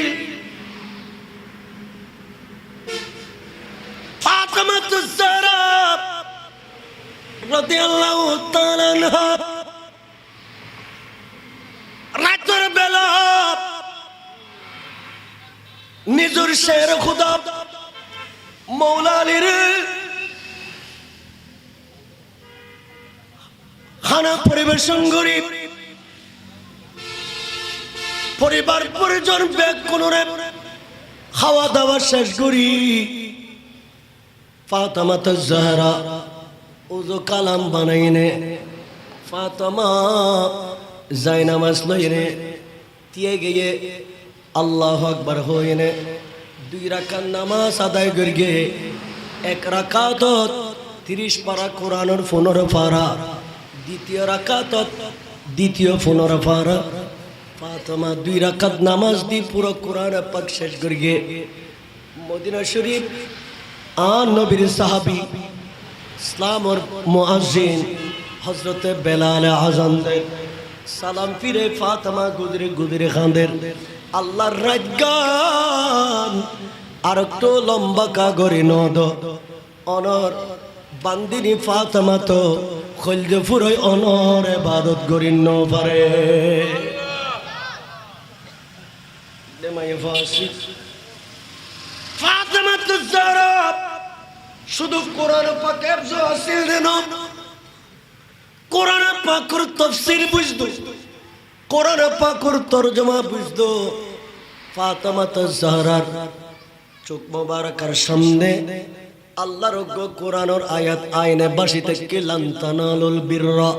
ফাতেমা ज़हरा রাদিয়াল্লাহু তাআলা আনহা রাতের বেলা নিজের শের খুদা মৌলা আলীর খানা পরিবেশন করি পরিবার পরিজন ব্যাগ কোনরে খাওয়া দাওয়া শেষ করি ফাতেমা ज़हरा ওযো কালাম বানাইনে ফাতেমা জায়নামাজ লইরে দিয়ে গিয়ে আল্লাহু আকবার হইনে 2 রাকাত নামাজ আদায় করিয়ে 1 রাকাতত 30 পারা কোরআনের 15 পারা দ্বিতীয় রাকাতত দ্বিতীয় 15 পারা ফাতেমা 2 রাকাত নামাজ দি পুরো কোরআন পাক শেষ করিয়ে মদিনা শরীফ নবীর সাহাবী ইসলামের মুয়াজ্জিন হযরত বেলাল আযান দেন সালাম ফিরে ফাতেমা গুদরে গুদরে খান্দের আল্লাহর রাজগান আর একটু লম্বা কাগরে নদ অনর বান্দিনী ফাতেমা তো খলজে ফুরই অনর ইবাদত করিন ন পারে দেমাই ফাসি ফাতেমা তো যারা শুধু কোরআন পাকের জসিল দেন কোরআন পাকের তাফসীর বুঝতো কোরআন পাকের তরজমা বুঝতো ফাতেমা তো যারার চোখ মোবারকের সামনে আল্লাহর কোরআনের আয়াত আইনে বাসিতে কি লান তানালুল বিররা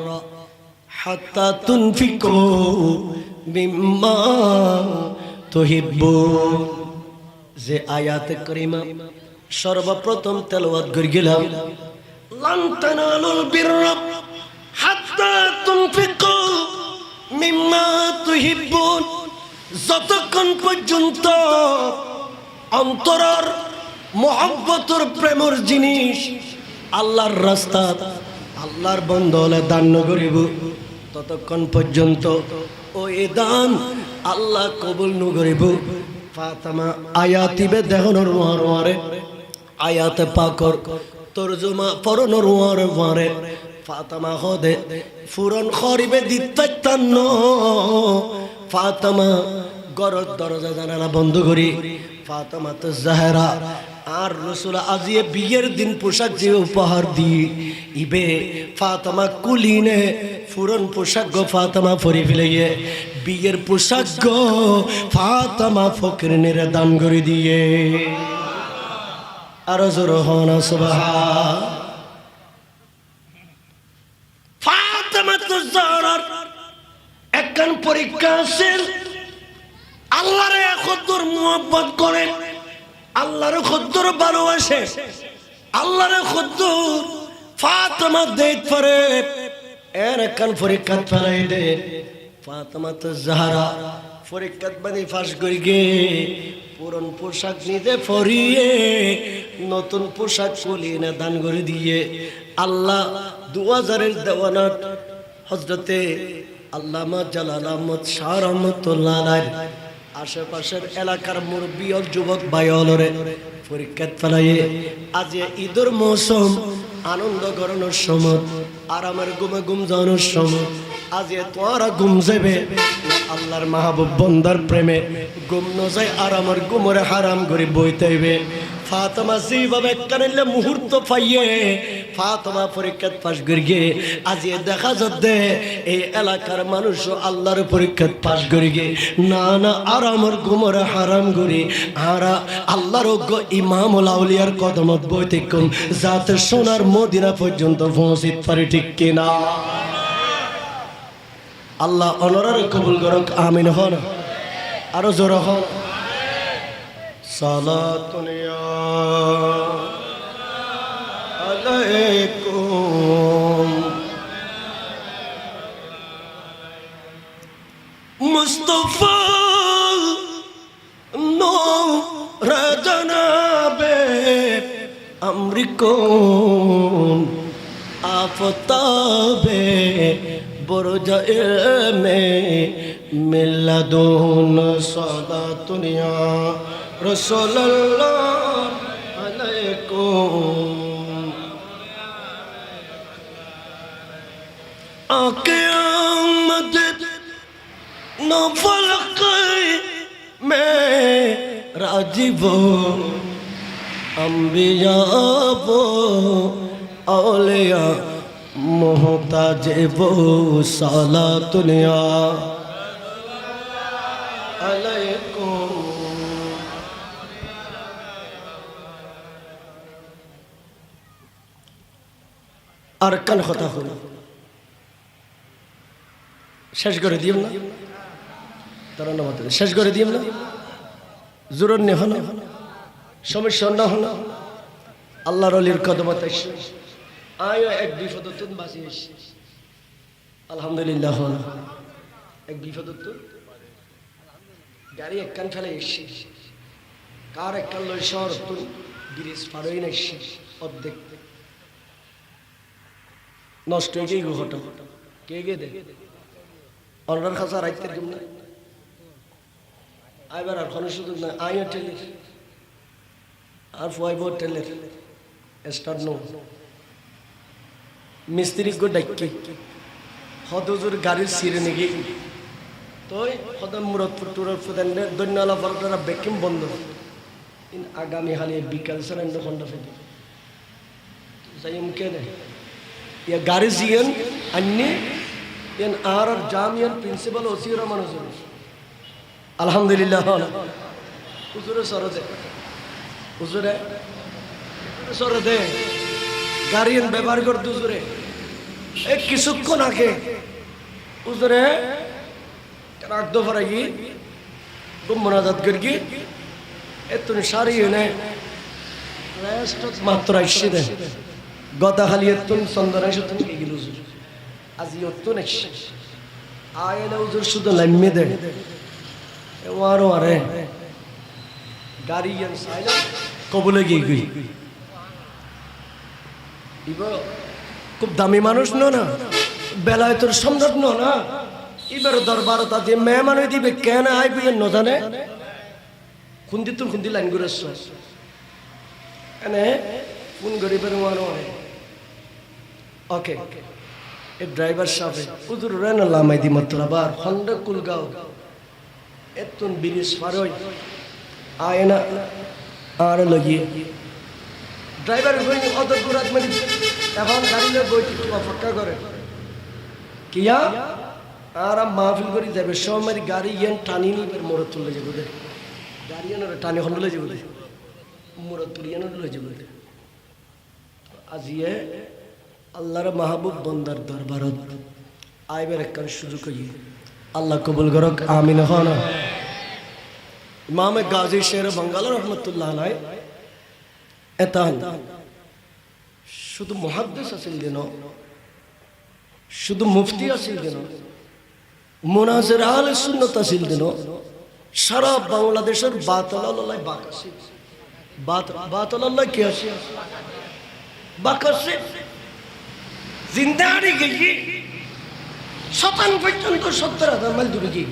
হাত্তা তুনফিকু মিম্মা তুহিব্বুন যে আয়াতে কারিমা সর্বপ্রথম তেলাওয়াত করে গেলাম লান তানালুল বিররা হাত্তা তুনফিকু মিম্মা তুহিব্বুন যতক্ষণ পর্যন্ত অন্তরের মোহাব্বতের প্রেমের জিনিস আল্লাহর রাস্তা আল্লাহর বন্ধলে দান করিব ততক্ষণ পর্যন্ত ওই দান আল্লাহ কবুল নগরিব ফাতেমা আয়াতিবে দেহনর ওয়ারে আয়াতে পাকর তরজমা পরনর ওয়ারে ফাতেমা হদে ফুরন খরিবে দিত্তান্ন ফাতেমা গরর দরজা জানালা বন্ধ করি ফাতেমা তো জাহরা আর রাসূল আজিয়ে বিয়ের দিন পোশাক যে উপহার দি ইবে ফাতেমা কুলিনে ফুরন পোশাক গো ফাতেমা পরি ফেলিয়ে বিয়ের পোশাক গো ফাতেমা ফকিরনের দান করে দিয়ে আর জোর হনা সুবহান ফাতেমা তো জাহরার একখান পরীক্ষা আছে আল্লাহরে কদ্দুর মুহাব্বত করে আল্লাহরে কদ্দুর ভালোবাসে আল্লাহরে কদ্দুর ফাতেমা দেখ পারে এর একখান পরীক্ষা ফেলাই দে ফাতেমা তো জাহরা পরীক্ষা বানি ফাঁস করি গে পুরন পোশাক নিজে পরিয়ে নতুন পোশাক কুলিনে দান করে দিয়ে আল্লাহ 2000-এর দেওয়ানাত হযরতে আল্লামা জালাল আহমদ শাহ রহমাতুল্লাহ আলাইহি আশেপাশের এলাকার মুরব্বী ও যুবক ভাইওয়ালরে পরীক্ষা ফেলাইয়ে আজ ঈদের মৌসুম আনন্দ করানোর সময় আরামের ঘুমে ঘুম যাওয়ানোর সময় আজ তোরা ঘুম যাবে আল্লাহর মাহবুব বন্দার প্রেমে ঘুম ন যায় আরামের ঘুমরে হারাম করে বইতেইবে ফাতেমা যেভাবে কানিলে মুহূর্ত পাইয়ে ফাতেমা পরীক্ষা পাশ করিয়ে আজ দেখা যাচ্ছে এই এলাকার মানুষ আল্লাহর পরীক্ষা পাশ করিয়ে না না আরামের ঘুমরে হারাম করি আরা আল্লাহর ইমামুল আউলিয়ার কদমত বইতে কম যাতে সোনার মদিনা পর্যন্ত পৌঁছিতে পারে ঠিক কিনা আল্লাহ অনরারে কবুল করুক আমিন হন আরো জোর হন সালাতুন আলাইকুম মুস্তাফা নূর জনাবে আমরিকুম আফতাবে বরজায়ে মে মিলাদুন সালাতুন ইয়া রাসূলুল্লাহ আলাইকুম আকে আমদ নফল কই মে রাজিব আম্বিয়া বো আউলিয়া মোহতাজে বো সালাতুন ইয়া আলাইকুম আর কান কথা হলো শেষ করে দিও না তারা নামাজ শেষ করে দিম না জোরন নে হলো সমস্যা না হলো আল্লাহর অলির কদমত আয় এক বিপদ তুন বাঁচি এসে আলহামদুলিল্লাহ হলো এক বিপদ তুন গাড়ি এক কান ফেলে এসে কার এক কান লই শহর তুন ব্রিজ পারই না এসে অর্ধেক নষ্ট হয়ে গিয়ে ঘটো কে গে দে অনার খাসা রাখতে কেম না আইবার আর কোনো সুযোগ নাই আইও টেলের আর ফুয়াইব টেলের স্টার্ট নো মিস্ত্রি গো ডাক্কি হদজুর গাড়ির সিরে নিয়ে গিয়ে তোই হদম মুরতপুর টুরর ফুদানের দৈন্যালা ফরটারা বেকিম বন্ধ ইন আগামী হালে বিকাল সারেন্ড খন্ডা ফেলে যাই মুখে দেয় ইয়া গাড়ি জিয়ান আন্নি ইয়ান আর জামিয়ান প্রিন্সিপাল ওসিরা মানুষ আলহামদুলিল্লাহ হুজুরে সরদে হুজুরে সরদে গাড়িয়ান ব্যবহার করতে হুজুরে এক কিছুক্ষণ আগে হুজুরে রাখদো ফরাই খুব মোনাজাত করি এতনি সারি এনে রেস্ট মাত্র আইসে দেয় গদা খালি এতুন চন্দন এসে তুমি গেল হুজুর আজি অতুন এসে আয়না হুজুর শুধু লাইমে দেয় ওয়ারো আরে গাড়ি ইয়ান সাইলা কবলে গিয়ে গই ইব খুব দামি মানুষ না বেলায় তোর সম্রাট না এবার দরবারতা দিয়ে মেহমান হয়ে দিবে কেন আইবি ন জানে খুন্দি তোর খুন্দি লাইন করে এনে কোন গরিবের ওয়ারো আরে ওকে এ ড্রাইভার সাহেব হুজুর রেন লামাই দি মতলবার হন্ডা কুলগাঁও এতন বিরিশ পারই আয়না আর লাগিয়ে ড্রাইভার কই অত দূরাত মানে এখন গাড়ি লই বইটি অপেক্ষা করে কিয়া আর মাহফিল করি যাবে সময় গাড়ি ইয়ান টানি নিবার মোড় তুলে যাবে দে গাড়ি ইয়ান টানি হন্ডলে যাবে দে মোড় তুলিয়ান লই যাবে দে আজিয়ে আল্লাহর মাহবুব বন্দার দরবারত আইবার একখান সুযোগ হই আল্লাহ কবুল করক আমিন হন ইমাম গাজী শের বাঙ্গাল রহমতুল্লাহ আলাই এতান শুধু মুহাদ্দিস আছিল দিন শুধু মুফতি আছিল দিন মুনাজির আহলে সুন্নাত আছিল দিন সারা বাংলাদেশের বাতালাল্লাহ বাকাসি বাতালাল্লাহ কি আছে বাকাসি জিন্দাড়ি গিয়ে শতান পর্যন্ত 70,000 মাইল দূরে গিয়ে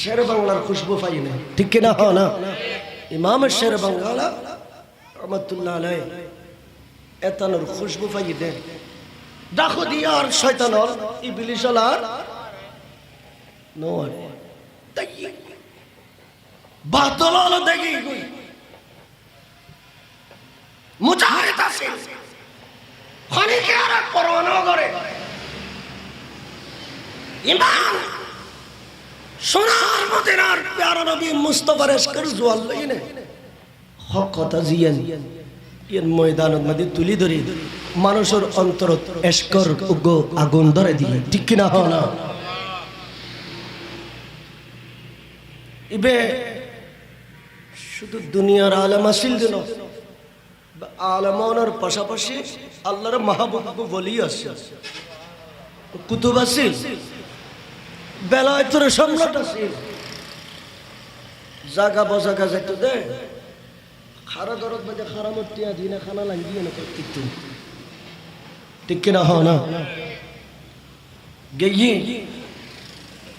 শের বাংলার খুশবু পাই না ঠিক কিনা হ না ইমাম শের বাংলা রহমতুল্লাহ আলাই এতানোর খুশবু পাই দে ডাকো দিয়া আর শয়তানর ইবলিস আর নোর তাই বাতল হলো দেখি মুজাহিদ আছে খনিকে আর পরোয়ানা করে ইমান সোনার মদিনার প্যারা নবী মুস্তাফার এশকের জোয়াল লইনে হক কথা জিয়ান ইয়ান ময়দানত মধ্যে তুলি ধরি মানুষের অন্তরত এশকর উগ্র আগুন ধরে দিয়ে ঠিক কিনা হ না ইবে শুধু দুনিয়ার আলেম আসিল দিন আলেমানের পাশাপাশি আল্লাহর মাহবুব বলি আছে কুতুব আসিল বেলায় তোর সম্রাট আছে জাগা বজাগা যাইতো দে খারা দরদ বাজে খারা মতিয়া দিনে খানা লাগিয়ে না করতে ঠিক কিনা হ না গিয়ে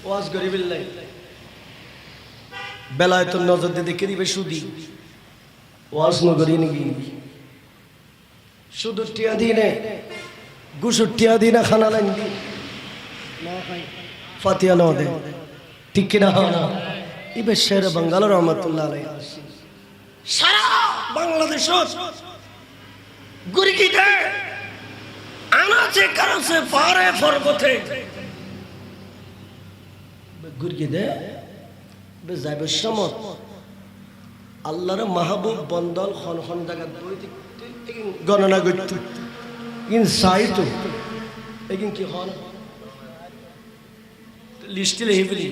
ওয়াজ গরিবিল্লাহ বেলায় তোর নজর দিয়ে দেখে দিবে সুদি ওয়াজ নগরী নাকি শুধু টিয়া দিনে গুসুর টিয়া দিনে খানা লাগি ফাতিয়া ন দে ঠিক কিনা হ না ইবে শের বাঙ্গাল রহমতুল্লাহ আলাই সারা বাংলাদেশ গুরি কি দে আনাচে কানাচে পারে পর্বতে গুরি দে বে যাইবে সমত আল্লাহর মাহবুব বন্দল খন খন জায়গা দুই গণনা করত ইন সাইতো এগিন কি হন লিস্টে লেহিবলি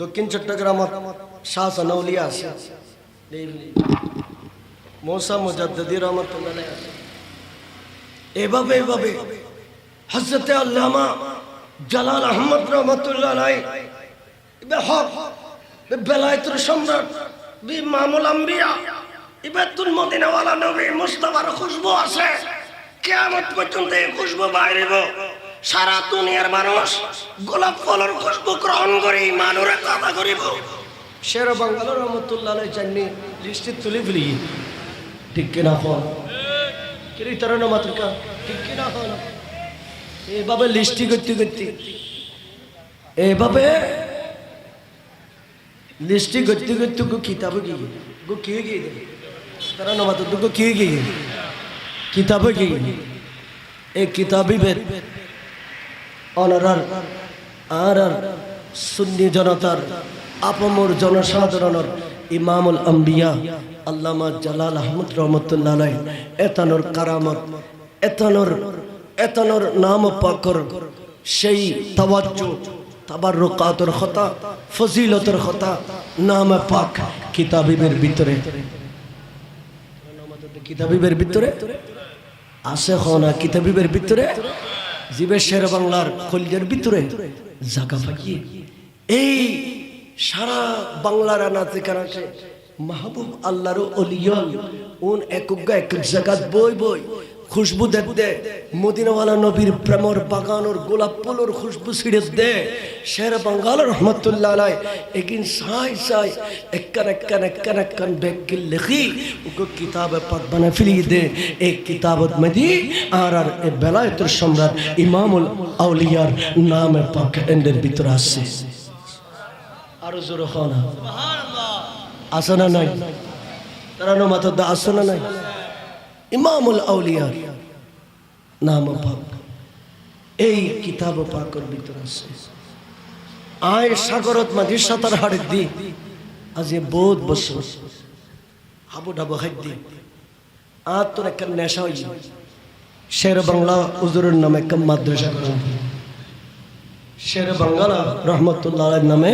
দক্ষিণ চট্টগ্রামত শাহজান আউলিয়া আছে মৌসা মুজাদ্দিদি রহমাতুল্লাহ আলাইহি আছে এভাবে হযরতে আল্লামা জালাল আহমদ রহমাতুল্লাহ আলাইহি হক বেলায়েতের সম্রাট ইমামুল আম্বিয়া ইবাদুল মদিনাওয়ালা নবী মুস্তাফার খুশবু আছে কিয়ামত পর্যন্ত এই খুশবু বাইরেব সারা দুনিয়ার মানুষ গোলাপ ফলের খুশবু গ্রহণ করে মানুরে কথা করিব শের বাংলা রহমাতুল্লাহ আলাইহি জান্নি লিস্টে তুলে ফেলি ঠিক কিনা হন কিরি তরণ মাতৃকা ঠিক কিনা হন এইভাবে লিস্টি করতে এইভাবে লিস্টি করতে গো কিতাব গো কি গিয়ে তরণ মাতৃ গো কি গিয়ে কিতাব গিয়ে এই কিতাবই বেদ অনারার আর সুন্নি জনতার আপমর জনসাধারণের ইমামুল আম্বিয়া আল্লামা জালাল আহমদ রহমতুল্লাহ আলাইহি এতানোর কারামত এতানোর নাম পাকর সেই তাওয়াজ্জু তাবাররুকাতের কথা ফজিলতের কথা নাম পাক কিতাবের ভিতরে আছে হনা কিতাবের ভিতরে জিবে শের বাংলার কলজের ভিতরে জায়গা পাকি এই সারা বাংলার আনাতে কানাতে মাহবুব আল্লাহর ওলিয়া উন এক জায়গা বই খুশবু দে মদিনাওয়ালা নবীর প্রেমর বাগানোর গোলাপ ফুলের খুশবু ছিড়ে দে শের বাংলার রহমতুল্লাহ আলাইহি একিন সাই একখান বেকিল লিখি উকো কিতাব পাক বানা ফিলি দে এক কিতাবত মদি আর এ বেলায়েতের সম্রাট ইমামুল আউলিয়ার নাম পাক এন্ডের ভিতর আছে আর জোরে খানা সুবহানাল্লাহ আসনা নাই তারানো মাথা আসনা নাই ইমামুল আউলিয়ার নাম পাক এই কিতাব পাকের ভিতর আছে আয় সাগরত মাঝি সাতার হাড়ে দি আজ বহুত বছর হাবু ডাবু খাই দি আর তোর একটা নেশা হয়েছে শের বাংলা হুজুরের নামে একটা মাদ্রাসা করেন শের বাংলা রহমতুল্লাহ আলাইহির নামে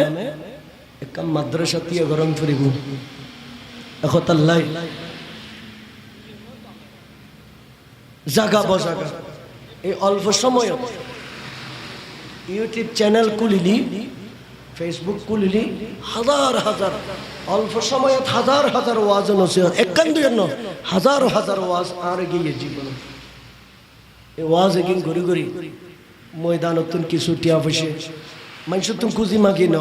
একটা মাদ্রাসা দিয়ে গরম ফিরিব এখন তাল্লাই জাগা বজাগা এই অল্প সময় ইউটিউব চ্যানেল খুলিলি ফেসবুক খুলিলি হাজার অল্প সময় হাজার ওয়াজ নসিহত একখান দুই হাজার ওয়াজ আর গিয়ে জীবন এই ওয়াজ এগিন ঘুরি ময়দানতুন কিছু টিয়া বসে মানুষ তুমি খুঁজি মাগি ন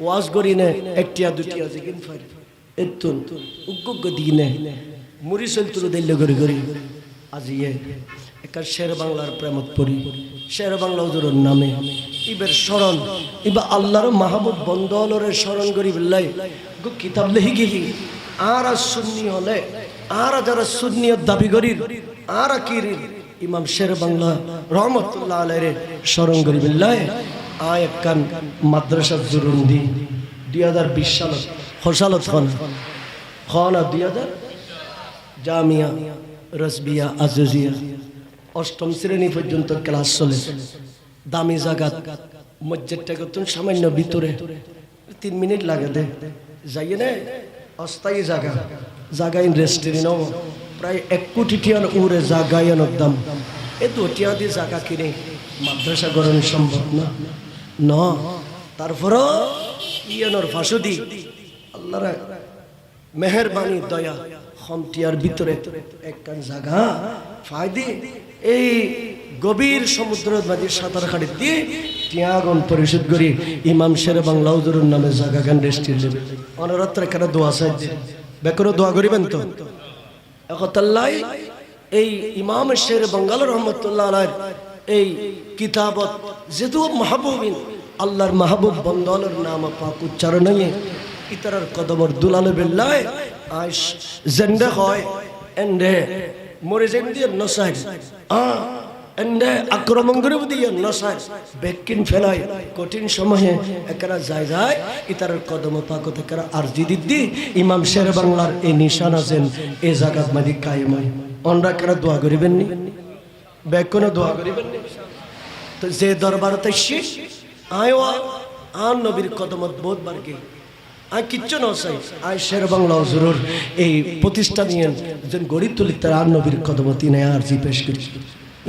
ওয়াজ করি নে একটিয়া দুটিয়া যেগিন ফার এতুন উগ্গ দিনে মুড়ি চল তুলো দিল্লে ঘুরি আজি একটা শের বাংলার প্রেমত পড়ি শের বাংলা হুজুরের নামে ইবের স্মরণ ইবা আল্লাহর মাহবুব বন্দলরে স্মরণ করি বিল্লাই গো কিতাব লিখি গেলি আর সুন্নি হলে আর যারা সুন্নিয়ত দাবি করি আর কিরি ইমাম শের বাংলা রহমতুল্লাহ আলাইহি স্মরণ করি বিল্লাই আয় একখান মাদ্রাসা জুরুন দি 2020 সালত খোসালত খানা 2000 জামিয়া রসবিয়া আজিজিয়া অষ্টম শ্রেণী পর্যন্ত ক্লাস চলে দামি জায়গা মসজিদটাকে তুমি সামান্য ভিতরে 3 মিনিট লাগে দে যাইয়ে না অস্থায়ী জায়গায় রেস্টুরেন্ট প্রায় 1 কোটি টিয়ার উপরে জায়গায়নের দাম এই 2 টিয়া দিয়ে জায়গা কিনে মাদ্রাসা গড়ানো সম্ভব না তারপরও ইয়ানোর ফাঁসুদি আল্লাহর মেহেরবানি দয়া খমটিয়ার ভিতরে একখান জায়গা ফায়দি এই গভীর সমুদ্রের মাঝে সাঁতার কাটি দিয়ে টিয়াগন পরিশোধ করি ইমাম শের বাংলা হুজুরের নামে জায়গা গান রেস্টুরেন্ট অনরাত্র এখানে দোয়া সাহায্য বেকরও দোয়া করিবেন তো একতাল্লাই এই ইমাম শের বাংলা রহমতুল্লাহ আলাইহির এই কিতাবত যেহেতু মাহবুবিন আল্লাহর মাহবুব বন্দলের নাম পাক উচ্চারণ ইতারার কদমর দুলালে বেল্লায় আইস জেন্ডে হয় এন্ডে মরে জেন্দিয়ে নসাই এন্ডে আক্রমণ করে দিয়ে নসাই বেকিন ফেলায় কঠিন সময়ে একরা যায় ইতারার কদম পাকতে করা আরজি দিদি ইমাম শের বাংলার এই নিশান আছেন এই জায়গাত মাদি কায়েম হয় অনরা করা দোয়া করিবেন নি বেকনে দোয়া করিবেন নি তো যে দরবারতে শীষ আয়ওয়া আর নবীর কদমত বহুত বার গে আই কিচ্ছু নসাই আই শের বাংলা হুজুর এই প্রতিষ্ঠা নিয়ে যেন গড়ি তুলি তার আর নবীর কদমত ইনে আর জি পেশ করি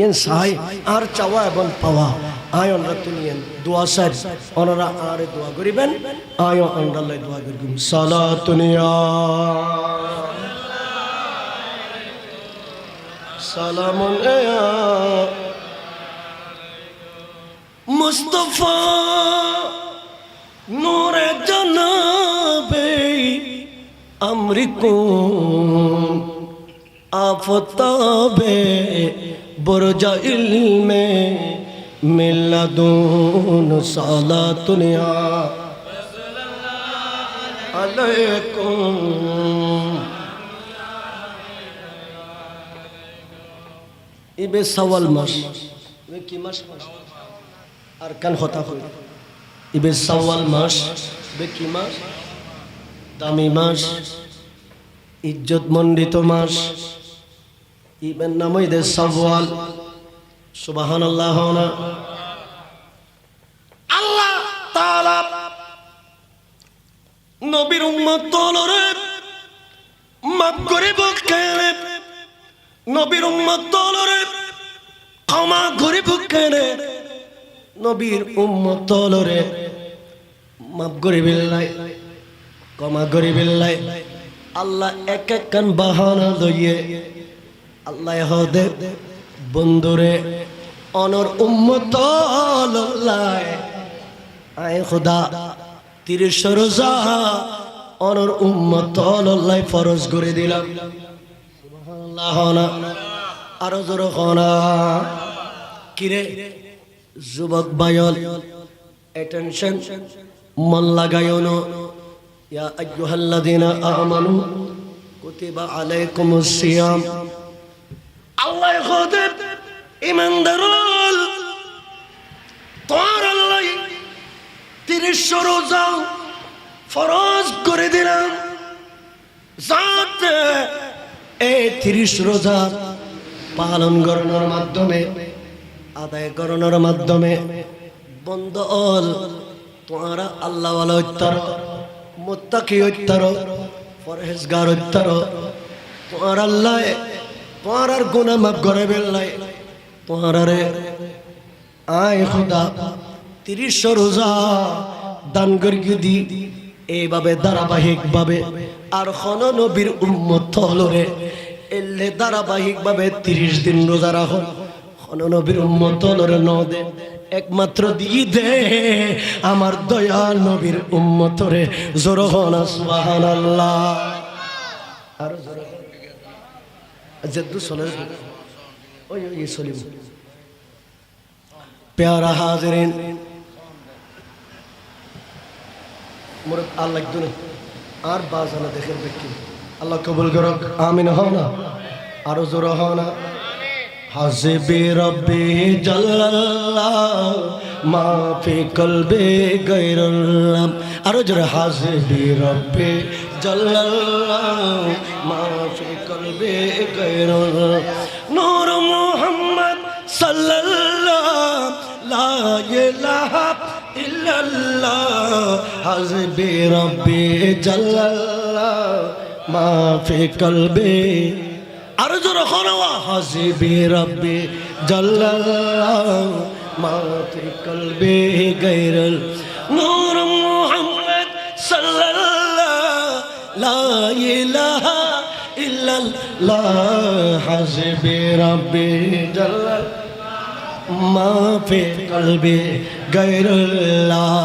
ইন সাই আর চাওয়া এবং পাওয়া আয় অনরা তুনিয়েন দোয়া সার অনরা আর দোয়া করিবেন আয় অনরাল্লাহ দোয়া করিবেন সালাতুনিয়া সালামুন ইয়া মুস্তাফা নূরে জনাবে আমরিকুম আফতাবে বরজা ইলমে মিল্লাদুন সালাতুনিয়া আলাইকুম ইবে সওয়াল মাস ইবে কি মাস আর কান হতা হই ইবে সওয়াল মাস ইবে কি মাস দামি মাস ইজ্জত মণ্ডিত মাস ইবেন নাম ইদে সওয়াল সুবহানাল্লাহ না আল্লাহ তাআলা নবীর উম্মত তলরে মাফ করিব কেনে নবীর উম্মত তলরে ক্ষমা করিব কেনে নবীর উম্মত তলরে মাফ করিবিল্লাই ক্ষমা করিবিল্লাই আল্লাহ এক এক কান বাহানা দইয়ে আল্লাহ হদে বন্ধুরে অনর উম্মত তললাই আয় খোদা 30 রোজা অনর উম্মত তললাই ফরজ করে দিলাম সুবহানাল্লাহ না আর জোর হনা কিরে যুবক ভাইল অ্যাটেনশন মন লাগায়নো ইয়া আইয়ুহাল্লাযীনা আমানু কুতিবা আলাইকুমুস সিয়াম আল্লাহ খোদে ইমানদারুল তোর আল্লাহ 30 রোজা ফরজ করে দিলাম যাতে এই 30 রোজা পালন করানোর মাধ্যমে আদায় করানোর মাধ্যমে বন্ধল তোমরা আল্লাহ ওয়ালা হইতার মুত্তাকি হইতার পরহেজগার হইতার তোমার আল্লাহ তোমার আর গুনাহ মাফ করে বেল্লাই তোমারে আয় খোদা 30 রোজা দান করি দি এইভাবে ধারাবাহিক ভাবে আর কোন নবীর উম্মত হলরে এলে ধারাবাহিক ভাবে 30 দিন রোজা রাখো কোন নবীর উম্মত হলরে ন দে একমাত্র দিয়ে দে আমার দয়াল নবীর উম্মতরে জোর হনা সুবহানাল্লাহ আর জোর জদ্দু চলে ওই ওই সলিম প্যারা হাজিরিন মোর আল্লাহ দুনে আর বাজানা দেখেন দেখি আল্লাহ কবুল করক আমিন হও না আরো জোর হও না হাসবি রব্বি জাল্লাল্লাহ মা ফি কলবি গায়রুল্লাহ আরো জোরে হাসবি রব্বি জাল্লাল্লাহ মা ফি কলবি গায়রুল্লাহ নূর মুহাম্মদ সাল্লাল্লাহ লা ইলাহা ইল্লাল্লাহ হাসবি রব্বি জাল্লাল্লাহ মা ফি কলবি আর জোর হওয়া হাসবি রব্বি জাল্লাল্লাহ মা ফি কলবি গায়রুল নূর মুহাম্মদ সাল্লাল্লাহ লা ইলাহা ইল্লাল্লাহ হাসবি রব্বি জাল্লাল্লাহ মা ফি কলবি গায়রুল্লাহ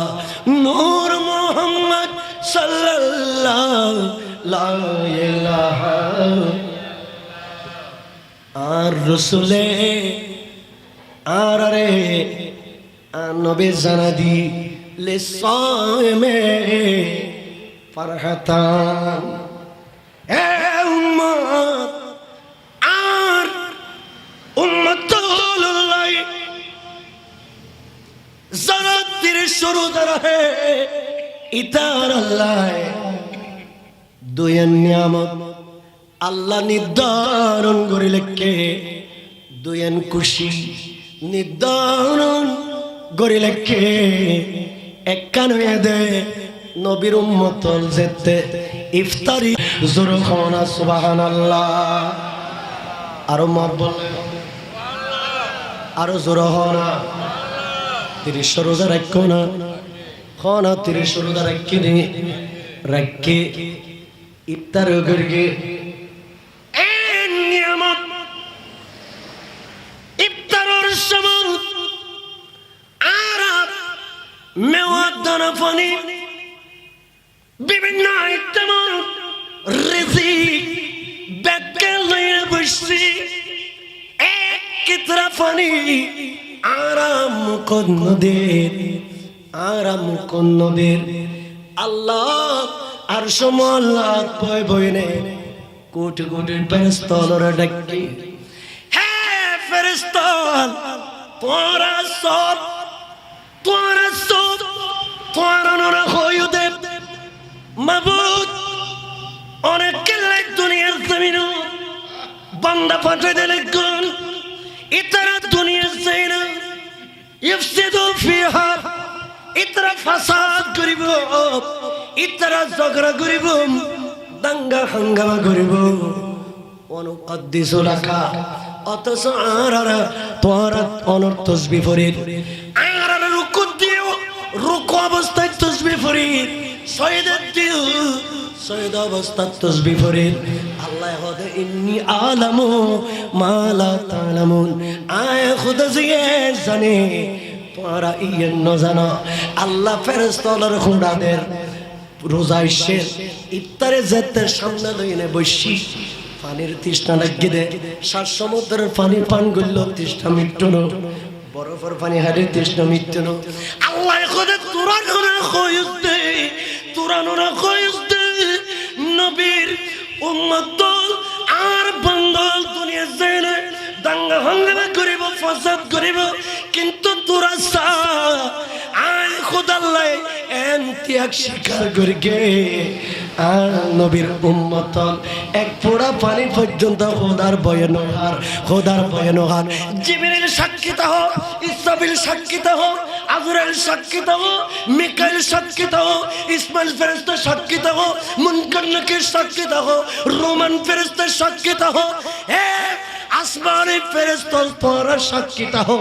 নূর মুহাম্মদ সাল্লাল্লাহ লা ইলাহা আর রসুলে আর রে নবী জানাদি লে সায়মে ফরহাতান এ উম্মত আর উম্মতুল্লাহ যারা 30 রোজা রাখে ইতার আল্লাহ দুই নিয়ামত আল্লাহ নির্ধারণ করে লেখে দুয়েন খুশি নির্ধারণ করে লেখে একখান হয়ে দে নবীর উম্মতল যেতে ইফতারি জোর খানা সুবহানাল্লাহ আরো মাপ বলে আরো জোর হনা 30 রোজা রাখো না খানা 30 রোজা রাখি ইফতার করকে নিয়ামত ইফতারের সময় আর মেওয়াত দানা পানি বিভিন্ন আইটেম রিজিক ব্যাগে লইয়া বসছি এক কিতরা পানি আরাম কন্নদের আল্লাহ আর সমল্লাহ বয় বইনে কোটি কোটি ফেরেশতারা ডাকি হে ফেরেশতান তোরা সব তোরা নরা হইউ দে মাবুদ অনেক কেলাই দুনিয়ার জমিন বান্দা পাঠাই দিলে কোন ইতারা দুনিয়ার জায়না ইফসিদু ফিহা ইতারা ফাসাদ করিব ইতারা ঝগড়া করিব দাঙ্গা হাঙ্গামা করিব অনুকদ্দিসু লাকা অথচ আরারা তোরা অনর তসবিহ ফরিদ আরারা রুকু দিও রুকু অবস্থায় তসবিহ ফরিদ সয়দাত দিও সয়দ অবস্থা তসবিহ ফরিদ আল্লাহ হদে ইন্নী আলামু মা লা তালামুন আয় খুদা জিয়ে জানে তোরা ইয়েন ন জানো আল্লাহ ফেরেশতাদের খুদাদের রোজায় শেষ ইফতারে যেতে সামনে লইনে বসি পানির তৃষ্ণা লাগিয়ে দে সাত সমুদ্রের পানি পান করল তৃষ্ণা মিটন বরফের পানি হারিয়ে তৃষ্ণা মিটন আল্লাহ খোদে তুরানোরা খয়ুস দে নবীর উম্মত আর বান্দল দুনিয়া যায় না দাঙ্গা হাঙ্গামা করিব ফাসাদ করিব কিন্তু তোরা সা আয় খোদাল্লাহ এনতিয়াক স্বীকার করিকে আর নবীর উম্মত এক ফোঁটা পানি পর্যন্ত খোদার ভয়ে নহার জিবরিল সাক্ষী দাও ইসরাফিল সাক্ষী দাও আজরাইল সাক্ষী দাও মিকাইল সাক্ষী দাও ইসমাইল ফেরেশতা সাক্ষী দাও মুনকার নাকির সাক্ষী দাও রোমান ফেরেশতা সাক্ষী দাও হে আসমানি ফেরেশতা তোরা সাক্ষী দাও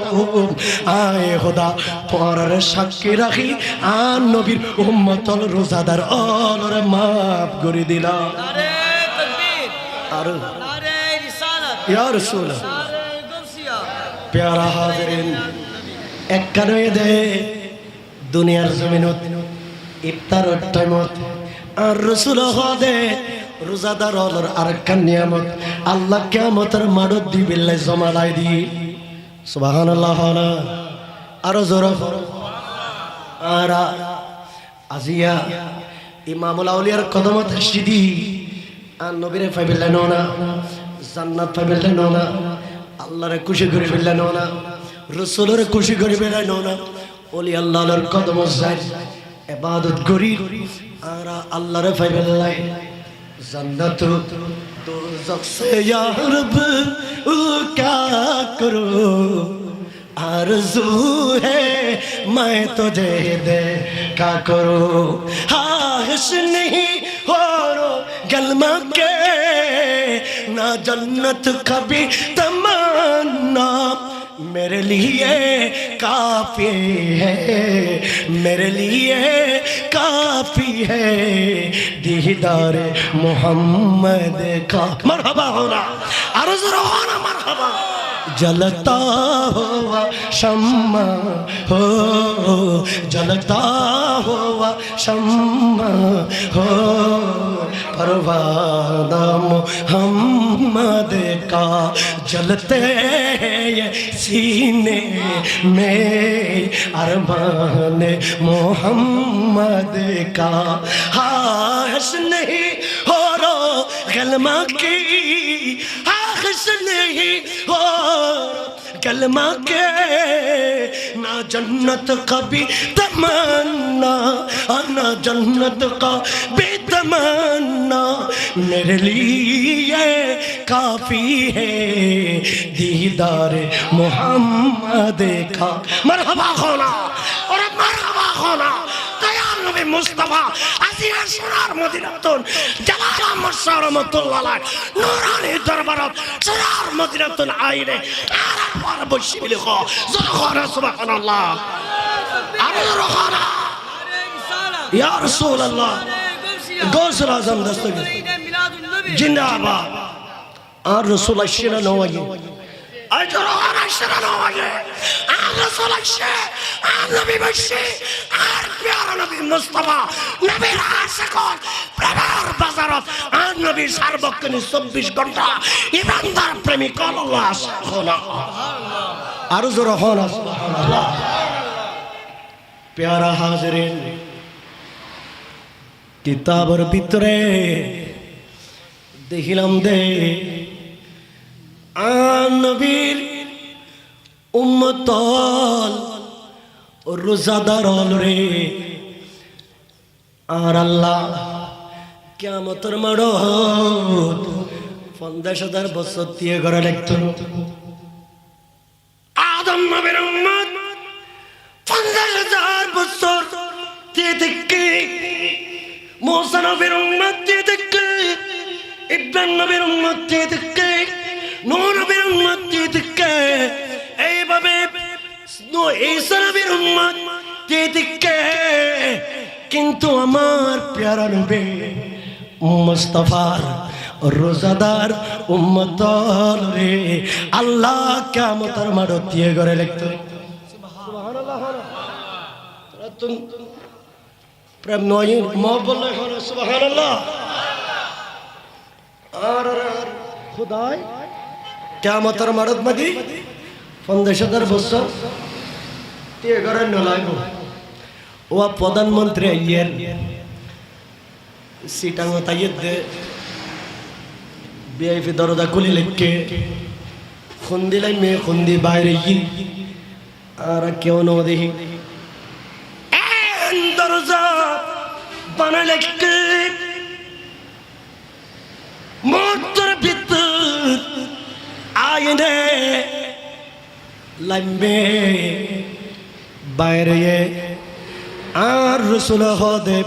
আয় খোদা তোরা সাক্ষী রাখি আর নবীর উম্মতল রোজাদার অলরে মাফ করে দিলাম নারে তাকবীর আর নারে রিসালাত ইয়া রাসূলুল্লাহ নারে গাউসিয়া প্যারা হাজিরিন এক কারণে দে দুনিয়ার জমিনত ইফতারের টাইমত আর রাসূল হদে রোজাদার অলর আরেকখান নিয়ামত আল্লাহ কিয়ামতের মাঠত দি বিল্লাহ জমালাই দি সুবহানাল্লাহ আরো জোর আর আজিয়া ইমামুল আউলিয়ার কদমত হাসিদি আর নবীরে পাইবেলা না জান্নাত পাইবেলা না আল্লাহরে খুশি করে ফেললা না রাসূলের খুশি করে ফেললা না ওলি আল্লাহর কদমত যাই ইবাদত করি আর আল্লাহরে পাইবেলা जन्नत दोज़ख से या रब क्या करूं आरज़ू है मैं तुझे देखा करूं ख्वाहिश नहीं हो गलमा के ना जन्नत कभी तमन्ना मेरे लिए काफी है मेरे लिए काफी है दीदार मोहम्मद का मरहबा होना अर्ज़ होना मरहबा जलता हुआ शम्मा हो जलता हुआ शम्मा हो परवाना मोहम्मद का जलते ये सीने में अरमान मोहम्मद का हाश नहीं हो रो गलमा की हाश नहीं हो कलमा के ना जन्नत कभी तमन्ना ना जन्नत का बेतमन्ना मेरे लिए काफी है दीदार मोहम्मद का मरहबा होना और मरहबा होना নবী মুস্তাফা আজিয়া সোনার মদিনাতুন জালাল আহমদ শাহ রহমাতুল্লাহ আলাইহি নূরানি দরবারত সোনার মদিনাতুন আইনে আর বসি লিখ যখন সুবহানাল্লাহ আর রখানা نعرہ رسالت ইয়া রাসূলুল্লাহ نعرہ غوثیہ গৌসুল আজম দস্তগীর عید میلاد النبی জিন্দাবাদ আর রাসূল আশরা নওয়ায়ে আজর আর আশরা নওয়ায়ে আর রাসূল আশরা আর নবী বশে আর প্যারা নবী মুস্তাফা নবীর আশিক প্রেমের বাজারত আর নবী সার্বক্ষণিক 24 ঘন্টা ইমানদার প্রেমিক আল্লাহ সুবহানাল্লাহ আর জোর হন সুবহানাল্লাহ প্যারা হাজিরিন কিতাবের ভিতরে দেখিলাম দে নবীর উম্মতল রোজাদার রে আর আল্লাহ কিয়ামতের মাড় 50,000 বছর দিয়ে ঘরে লিখত আদম নবীর উম্মত 50,000 বছর দিয়ে দেখে মুসা নবীর উম্মত দিয়ে দেখে ইব্রাহিম নবীর উম্মত দিয়ে দেখে নূহ নবীর উম্মত দিয়ে দেখে এইভাবে ঈসা নবীর উম্মত দিয়ে দেখে কিন্তু আমার প্যারা নবী মুস্তাফার রোজাদার উম্মত রে আল্লাহ কিয়ামতের মাঠ দিয়ে ঘরে লিখত সুবহানাল্লাহ প্রেম নয় মা বললে হলো সুবহানাল্লাহ আর খুদাই কিয়ামতের মাঠত মাগি 50,000 বছর দিয়ে ঘরে নলাইব ও প্রধানমন্ত্রী আইয়ের সিটাং তাইয়ের দে বিআইপি দরজা খুলি লিখকে খুন্দি লাই মেয়ে খুন্দি বাইরে আর কেউ ন দেখি দরজা বানা লিখকে মোটর ভিতর আইনে লাইমবে বাইরে আর রসুল হদে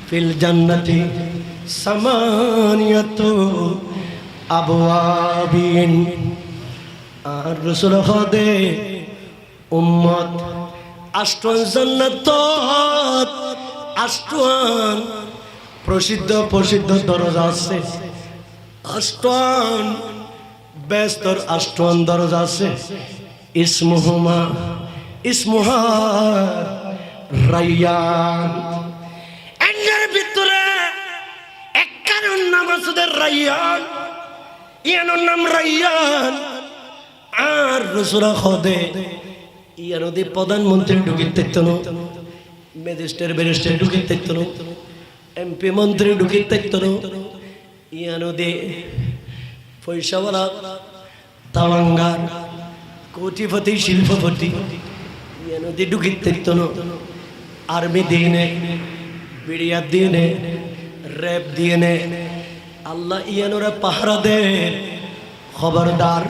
ফিল জান্নাতি সামানিয়াতু আবওয়াবিন আর রসুল হদে উম্মত আষ্টন জান্নাত আষ্টন প্রসিদ্ধ দরজা আছে আষ্টন বেস্তর আষ্টন দরজা আছে ইসমুহা রাইয়ান এর ভিতরে একখানের নাম আছে রাইয়ান ইয়ানোর নাম রাইয়ান আর রসুল খদে ইয়ানদি প্রধানমন্ত্রী ঢুকিতে থাকতো না ম্যাজিস্ট্রেট ব্যারিস্টার ঢুকিতে থাকতো না এমপি মন্ত্রী ঢুকিতে থাকতো না ইয়ানদি পয়সাওয়ালা তাওয়াঙ্গার কোটিপতি শিল্পপতি ইয়ানদি ঢুকিতে থাকতো না আর্মি দিনে বিড়িয়া দিনে র্যাব দিনে আল্লাহ ইয়ানোরা পাহারা দে খবরদার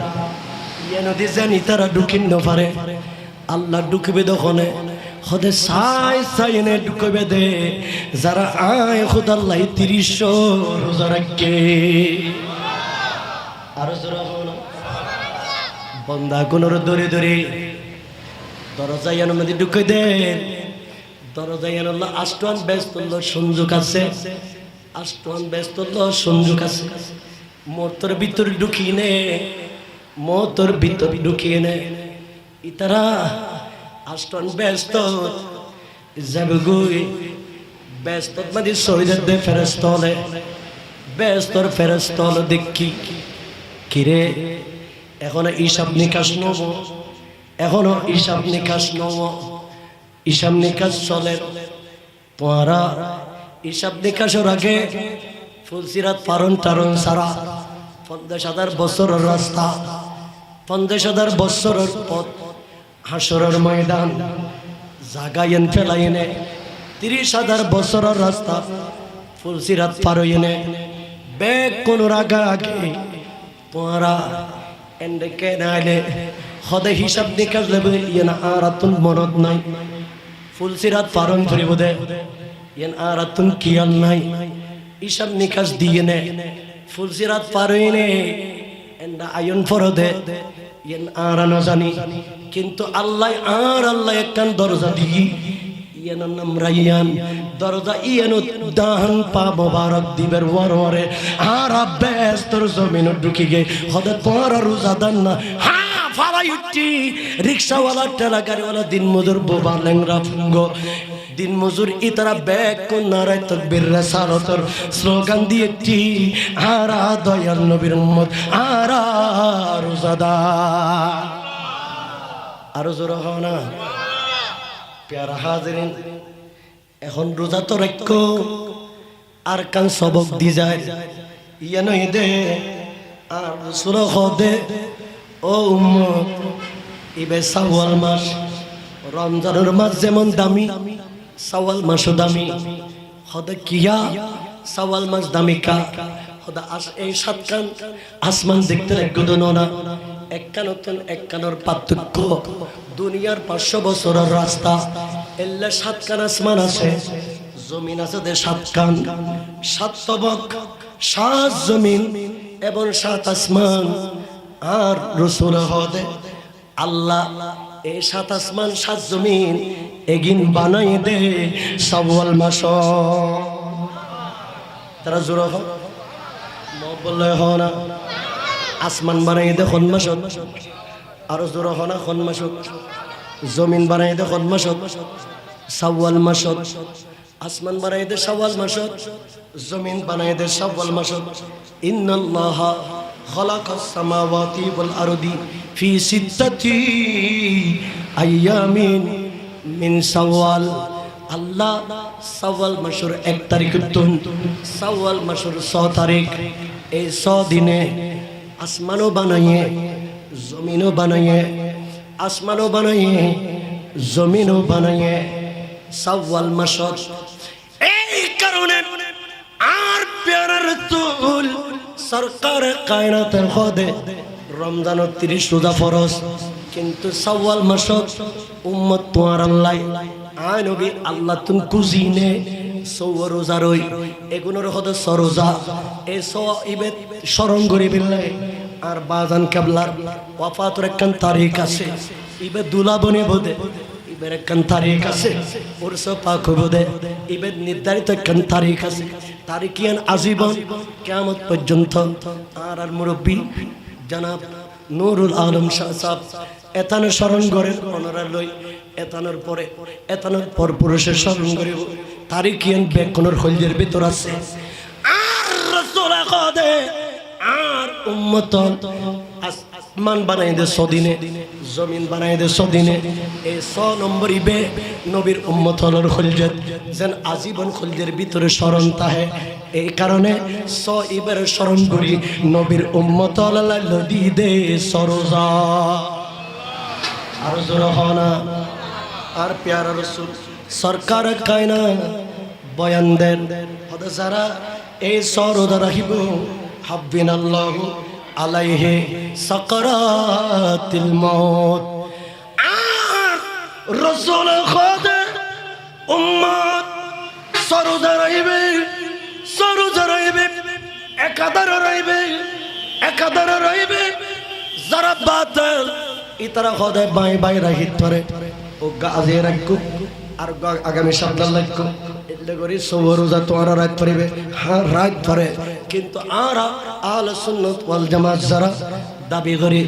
ইয়ানদি জানি তারা ঢুকিন না পারে আল্লাহ ঢুকবে দখনে খদে সাই এনে ঢুকবে দে যারা আয় খুদ আল্লাহ 30 রোজা রাখে আর যারা বন্দা কোনর দরে দরজা ইয়ানোর মধ্যে ঢুকে দে দরজা ইয়ানোর আষ্টন ব্যস্তল্য সংযোগ আছে আষ্টন ব্যস্তল্য সংযোগ আছে মোটর ভিতর ঢুকিয়ে মোটর ভিতর ঢুকিয়ে নে ইতারা আষ্টন ব্যস্ত যাবে গুই ব্যস্ত মানে শহীদের দে ফেরস্তলে ব্যস্তর ফেরস্তল দেখি কিরে এখনো হিসাব নিকাশ নব এখনো হিসাব নিকাশ চলে তোরা হিসাব নিকাশের আগে ফুলসিরাত টারণ সারা 50,000 বছরের রাস্তা 50,000 বছরের পথ হাসরের ময়দান জাগায়েন ফেলাইনে 30,000 বছরের রাস্তা ফুলসিরাত পারইনে বেগ কোন রাগা আগে তোরা এন্ডে কে নাইলে খদে হিসাব নিকাশ লেবে ইয়েনা আরাতুন মনত নাই ফুলসিরাত পারন করিব দে ইয়ান আরাতুন কিয়াল নাই হিসাব নিকাশ দিয়ে নে ফুলসিরাত পারই নে এন্ডা আয়ন ফরদে ইয়ান আরানো জানি কিন্তু আল্লাহ একখান দরজা দিই ইয়ান নাম রাইয়ান দরজা ইয়ান দাহন পা মোবারক দিবের ওয়ারে আর বেস্তর জমিন ঢুকি গে হদে তোর রোজাদার না হ্যাঁ ফালাই উঠি রিক্সাওয়ালা ঠেলা গাড়িওয়ালা দিন মজুর বোবা লেংরা ফুঙ্গো দিন মজুর ইতারা ব্যাগ কোন নারায় তকবীর রেসালতর স্লোগান দিয়েছি আরা দয়াল নবীর উম্মত আরা রোজাদার আরো জোর হও না প্যারা হাজিরিন এখন রোজা তো রাখো আর কান সবক দি যায় ইয়া নই দে আর রাসূল খদে ও উম্মত ইবে শাওয়াল মাস রমজানের মাস যেমন দামি শাওয়াল মাসও দামি খদে কিয়া শাওয়াল মাস দামি কা খদা এই সাত কান আসমান দেখতে লাগতো না একখানতন একখানোর পার্থক্য দুনিয়ার 500 বছরের রাস্তা এল্লা 7 কান আসমান আছে জমিন আছে দে 7 কান 7 তবক 7 জমিন এবং 7 আসমান আর রাসূল হদে আল্লাহ এই 7 আসমান 7 জমিন এগিন বানাই দে শাওয়াল মাস তারা জোরা হয় বললে হয় না আসমান বানাই দে কোন মাস আরো জোরা হয় না কোন মাস জমিন বানাই দে কোন মাস শাওয়াল মাস আসমান বানাই দে শাওয়াল মাস জমিন বানাই দে শাওয়াল মাস ইন্নাল্লাহা খালাকাস সামাওয়াতি ওয়াল আরদি ফি সিত্তাতি আইয়ামিন মিন শাওয়াল আল্লাহ শাওয়াল মাসের 1 তারিখ তুন শাওয়াল মাসের 6 তারিখ এই 6 দিনে আসমানও বানাইয়ে জমিনও বানাইয়ে আসমানও বানাইয়ে জমিনও বানাইয়ে শাওয়াল মাস এই কারণে আর প্যারা রাসূল সরকার কায়নাতের খোদে রমজানের 30 রোজা ফরজ কিন্তু শাওয়াল মাস উম্মত তোয়ার আল্লাহ আয় নবী আল্লাহ তুম কুজিনে সওয়া রোজা রই এগুনোর হদ সরোজা এ ইবে স্মরণ করি বিল্লাহ আর বাজান কাবলার ওয়াফাতের একখান তারিখ আছে ইবে দুলা বনে বদে ইবের একখান তারিখ আছে উরস পাক বদে ইবে নির্ধারিত একখান তারিখ আছে তারিখিয়ান আজীবন কিয়ামত পর্যন্ত আর মুরব্বী জনাব নুরুল আলম শাহ সাহেব এতানো স্মরণ করেন ওনারা লই এতানোর পরে এতানোর পর পুরুষের স্মরণ করিব তারিখিয়ান বেকনের খলজের ভিতর আছে আর রাসূল কদে আর উম্মত আসমান বানাই দে সদিনে জমিন বানাই দে সদিনে এই 6 নম্বর ইবে নবীর উম্মত হলর খলজত যেন আজীবন খলজের ভিতরে স্মরণ তাহে এই কারণে 6 ইবের স্মরণ করি নবীর উম্মত আল্লাহ লদি দে সরোজা আর জোর হনা আর প্যারা রাসূল সরকার কায়না বয়ান দেন হদা যারা এই সরোজা রাখিব হাব্বিনাল্লাহু আলাইহি সাকরাতিল মাউত আর রাসূল খোদে উম্মত সরোজা রাইবে একাদার রাইবে যারা বাতিল ইতারা খোদে বাই রাখিত পারে ও গাজে রাখু আর আগামী সপ্তাহ লাগু এলে করি সওয়ারোজা তোরা রাত পড়বে হ্যাঁ রাত পড়ে কিন্তু আরা আহলে সুন্নাত ওয়াল জামাত যারা দাবি করে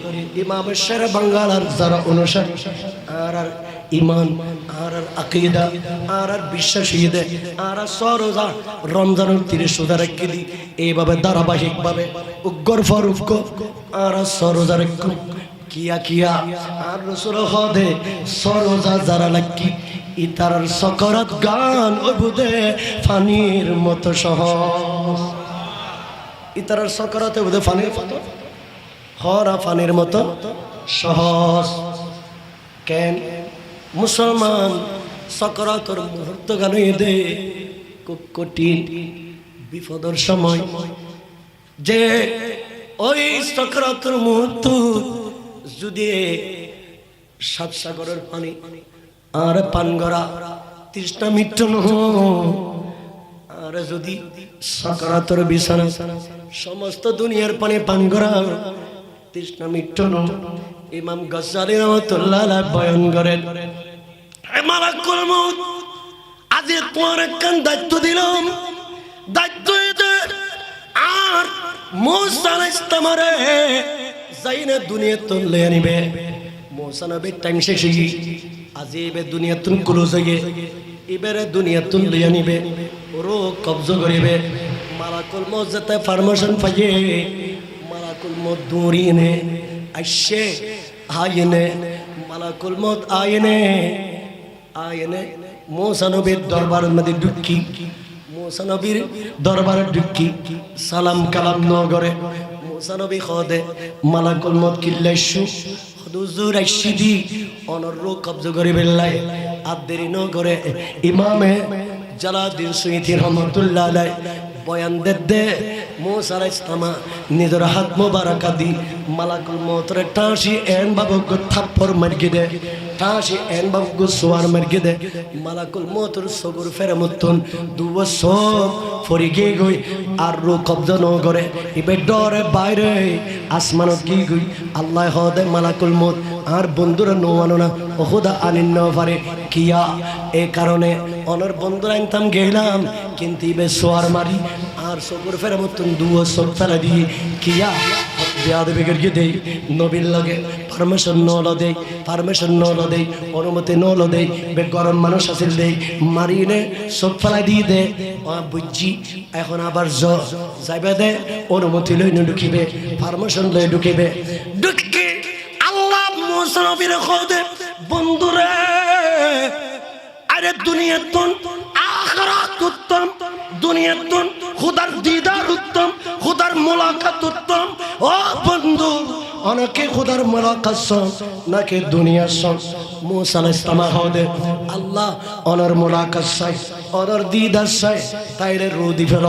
ইমাম শেরে বাঙ্গালার যারা অনুসারী আর ইমান আর আকীদা আর বিশ্বাসীদে আর সরোজা রমজানের 30 রোজা রাখি দি এইভাবে ধারাবাহিকভাবে উগ্র ফারুক আর সরোজা রাখু কিয়া আর রাসূল খোদে সরোজা যারা লাগি ইতার সকরাত গান ওবুদে ফানির মতো সহজ ইতার সকরাতে ওবুদে ফানির মতো হরা ফানির মতো সহজ কেন মুসলমান সকরাতর মুহূর্ত গান দে খুব কঠিন বিপদের সময় যে ওই সকরাতর মুহূর্ত যদি 7 সাগরের পানি আর পান করা তৃষ্ণা মিট্ট আর যদি সাকারাতের বিছানা সমস্ত দুনিয়ার পানি পান করা তৃষ্ণা মিটন ইমাম গজ্জালী রাহমাতুল্লাহ আলাইহি বয়ান করেন হে মালাকুল মউত আজ তোমার একখান দায়িত্ব দিলাম দায়িত্ব এদের আর মুসা আলাইহিস সালামরে যাইনা দুনিয়া তুলে আনিবে মুসা নবীর টাইম শেষ হয়ে আজ এবে দুনিয়া তুন ক্লোজ হয়ে এবারে দুনিয়া তুলে আনিবে ওরও কবজ করিবে মালাকুল মউত যাতে পারমিশন পাইয়ে মালাকুল মউত দৌড়িয়ে আসছে আয়নে মালাকুল মউত আয়নে মুসা নবীর দরবারের মধ্যে ঢুকি মুসা নবীর দরবারে ঢুকি সালাম কালাম ন করে মুসা নবী খদে মালাকুল মউত কিল্লাইছু হুজুর আইসিদি অনর রূপ কবজ করে বেল্লাই আর দেরি ন করে ইমামে জালালউদ্দিন সুয়ুতী রহমাতুল্লাহ আলাইহি বয়ান দে মুসা আলাইহিস সালাম নিজের হাত মোবারকা দি মালাকুল মউতরে টাঁসি এন বাবু গো থাপ্পড় মারগে দে টাঁসি এন বাবু গো সোয়ার মারগে দে মালাকুল মউতর সবুর ফেরে মতন দুব সব ফরিগে গই আর রু কবজ ন করে ইবে ডরে বাইরে আসমানত কি গই আল্লাহ হদে মালাকুল মউত আর বন্ধুরা নো আনো না ও খোদা আনিন ন পারে কিয়া এই কারণে অনর বন্ধুরা আনতাম গেলাম কিন্তু ইবে সোয়ার মারি আর সবুর ফেরে মতন দুব সব ফেলে দিয়ে কিয়া বিয়াদ বেগরকে দেই নবীর লগে পারমিশন নল দেই অনুমতি নল দেই বে গরম মানুষ আসিল দেই মারিনে সব ফেলাই দিয়ে দে বুঝছি এখন আবার যাইবে দে অনুমতি লই ঢুকিবে পারমিশন লই ঢুকিবে ঢুকি আল্লাহ মুসা নবীর খোদে বন্ধুরে আরে দুনিয়াতুন আখিরাত উত্তম দুনিয়াতুন খুদার দিদার উত্তম খুদার মুলাকাত উত্তম ও বন্ধু অনেকে খুদার মুলাকাত সন নাকি দুনিয়ার সন মুসা আলাইহিস সালাম হদে আল্লাহ অনর মুলাকাত চাই অনর দিদার চাই তাইরে রু দি ফেল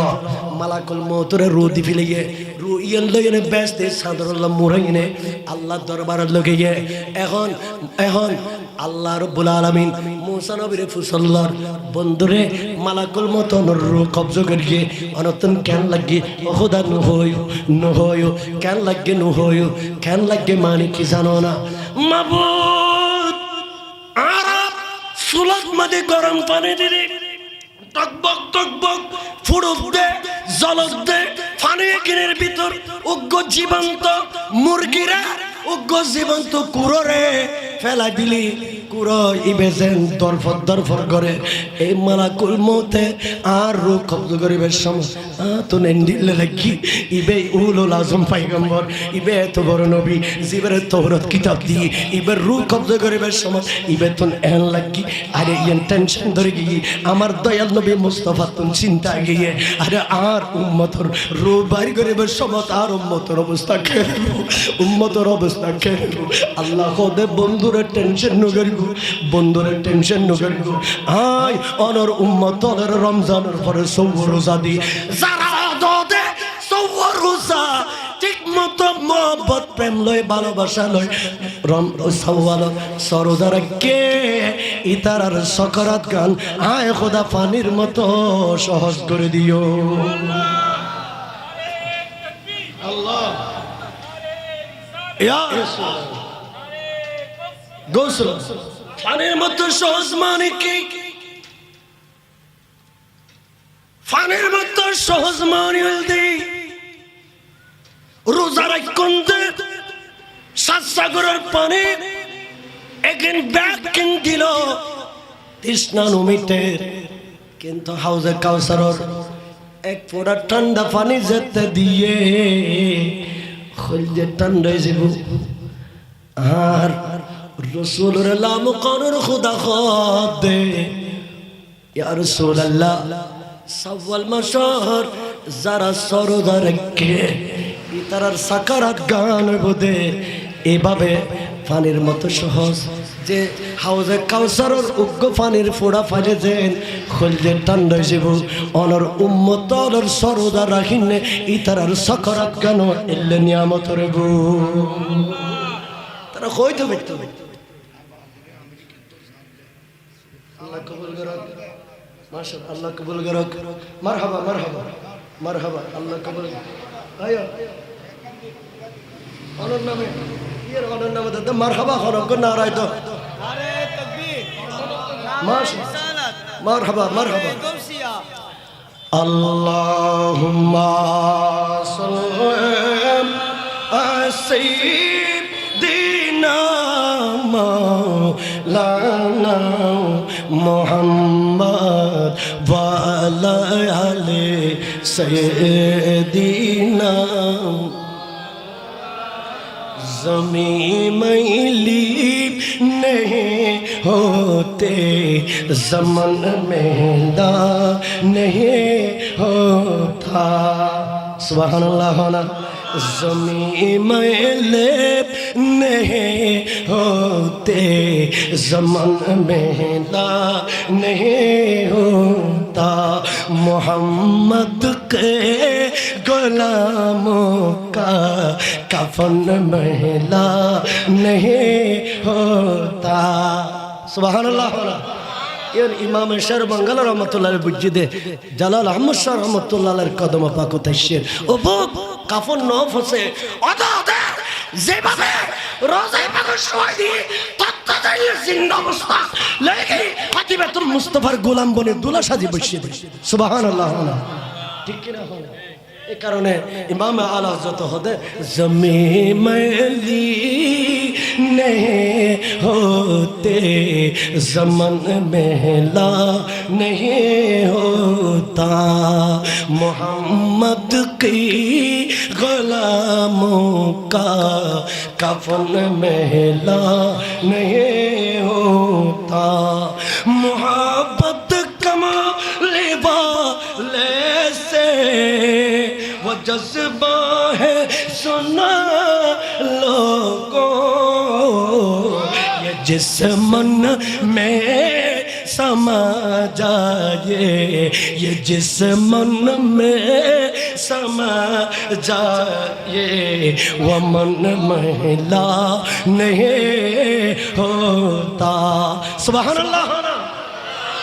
মালাকুল মউতরে রু দি ফেলিয়ে রু ইয়েন লইনে বেস্তে সাদরুল্লাহ মুরাইনে আল্লাহ দরবারের লগে এখন আল্লাহ রাব্বুল আলামিন মুসা নবীর ফুসল্লার বন্ধুরে মালাকুল মউত অনর রু কবজ করিয়ে অনতন কেন লাগে ও খোদা নহয়ো কেন লাগে নহয়ো কেন লাগে মানে কি জানো না মাবুদ আরব সুলত মধ্যে গরম পানি দিলি টকবক ফুড়ুক দে জলক দে পানি কিনের ভিতর উগ্র জীবন্ত মুরগিরা উগ্র জীবন্ত কুররে ফেলা দিলি কুরো ইবেজেন দরফর করে এই মালাকুল মউতে আর রু কবজ করিবার সময় তো নেন্দিলে লাগি ইবে উলুল আজম পয়গম্বর ইবে এত বড় নবী জিবরে তওরাত কিতাব দি ইবে রু কবজ করিবার সময় ইবে তো এন লাগি আরে ইন টেনশন ধরে গিয়ে আমার দয়াল নবী মুস্তাফা তুন চিন্তা গিয়ে আরে আর উম্মতর রু বাইর করিবার সময় আর উম্মতর অবস্থা কেন আল্লাহ খোদে বন্ধুরে টেনশন নগর বন্ধুরে টেনশন নগর আই অনর উম্মতর রমজানের পরে সওয়ার রোজা দি যারা দে সওয়ার রোজা ঠিক মতো মোহব্বত প্রেম লয় ভালোবাসা লয় সওয়াল সরদার কে ইতারার সকরাত গান আয় খোদা পানির মতো সহজ করে দিও আল্লাহ ইয়া রাসূল গোসল পানির মতো সহজ মানে কি পানির মতো সহজ মানে হলদি রোজা রাখুন সাত সাগরের পানি একদিন ব্যাকিং দিল তৃষ্ণা মিটে কিন্তু হাউজে কাউসারর এক ফোঁটা ঠান্ডা পানি যেতে দিয়ে খলজে ঠান্ডা হয়ে যাব আর রসুলের লাম কনর খুদা খদে ইয়া রাসূলুল্লাহ সাওয়াল মাসর যারা সরদার কে ইতারার সাকারাত গান বদে এভাবে পানির মতো সহজ যে হাউজে কাউসারর উগ্র পানির ফোড়া ফাজে যেন খলজে ঠান্ডা যাব অনর উম্মতর সরদার রাখিনে ইতারার সাকারাত গান এলে নিয়ামতর গো তারা কইতে পারতো আল্লাহ কবুল করুন মাশাআল্লাহ, আল্লাহ কবুল করুক। মারহাবা মারহাবা মারহাবা, আল্লাহ কবুল। আয়ো অনর নামে এর অনর নামে দাদা মারহাবা করুক না রাইতো। নারে তাকবীর, মাশাআল্লাহ, রিসালাত, মারহাবা মারহাবা। গৌসিয়া। আল্লাহুম্মা সাল্লি সাইয়্যিদিনা মাওলানা মুহাম্মদ ওয়া আলা আলি সাইয়্যিদিনা। ज़मीं मैली नहीं होते, ज़मन मेला नहीं होता। सुभान अल्लाह होना। ज़मीं मैले नहीं होते, ज़मन मेला नहीं होता। मोहम्मद के गुलामों का कफन महिला नहीं होता। सुभान अल्लाह। এর ইমাম শের বাঙ্গাল রহমতুল্লাহ বুঝিদে জালাল আহমদ শাহ রহমতুল্লাহর কদম পাক তাইশের ও বুক কাফন ন ফসে অদাদে যেভাবে রোজায় পাকের সময় দিয়ে তত্ত্বাদাই জিন্দা অবস্থা লেগে ফাতিমাতুল মুস্তাফার গোলাম বনে দুলা সাজি বসিয়ে দে। সুবহানাল্লাহ। ঠিক কি না? এ কারণে ইমাম আলা হযরত হদে জমি মেলি नहीं होते, ज़मन मेला नहीं होता। मोहम्मद की गुलामों का कफन मेला नहीं होता। मोहब्बत कमाने वाले से वो जज्बा है सुना लोगों, ये जिस मन में समा जाए, ये जिस मन में समा जाए, वो मन महिला नहीं होता। सुभान अल्लाह।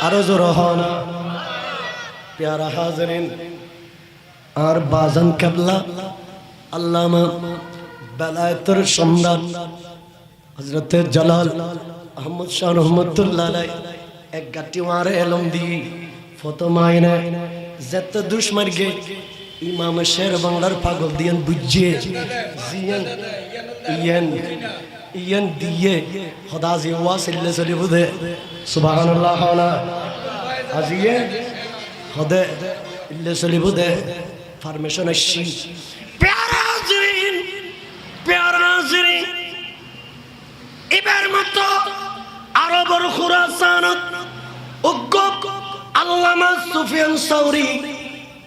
आरज़ रहना प्यारा हाज़रीन আর বাজান কেবলা আল্লামা বেলায়েতের সম্রাট হযরত জালাল আহমদ শাহ রহমতুল্লাহ আলাইহি এক গাটি মারে এলম দি ফতমাইনা যত দুশমন গে ইমাম শের বাংলার পাগল দিয়েন বুঝিয়ে জিয়ান ইয়ান ইয়ান দিয়ে খোদা জি ওয়াসিল্লে চলি বুদে। সুবহানাল্লাহ। না আজিয়ে খোদে ইল্লে চলি বুদে ফরমেশন আসছি। প্যারা হাজরিন, প্যারা হাজরিন, এবার মতো আরবর খুরাসানত উগ্গ আল্লামা সুফিয়ান সাউরি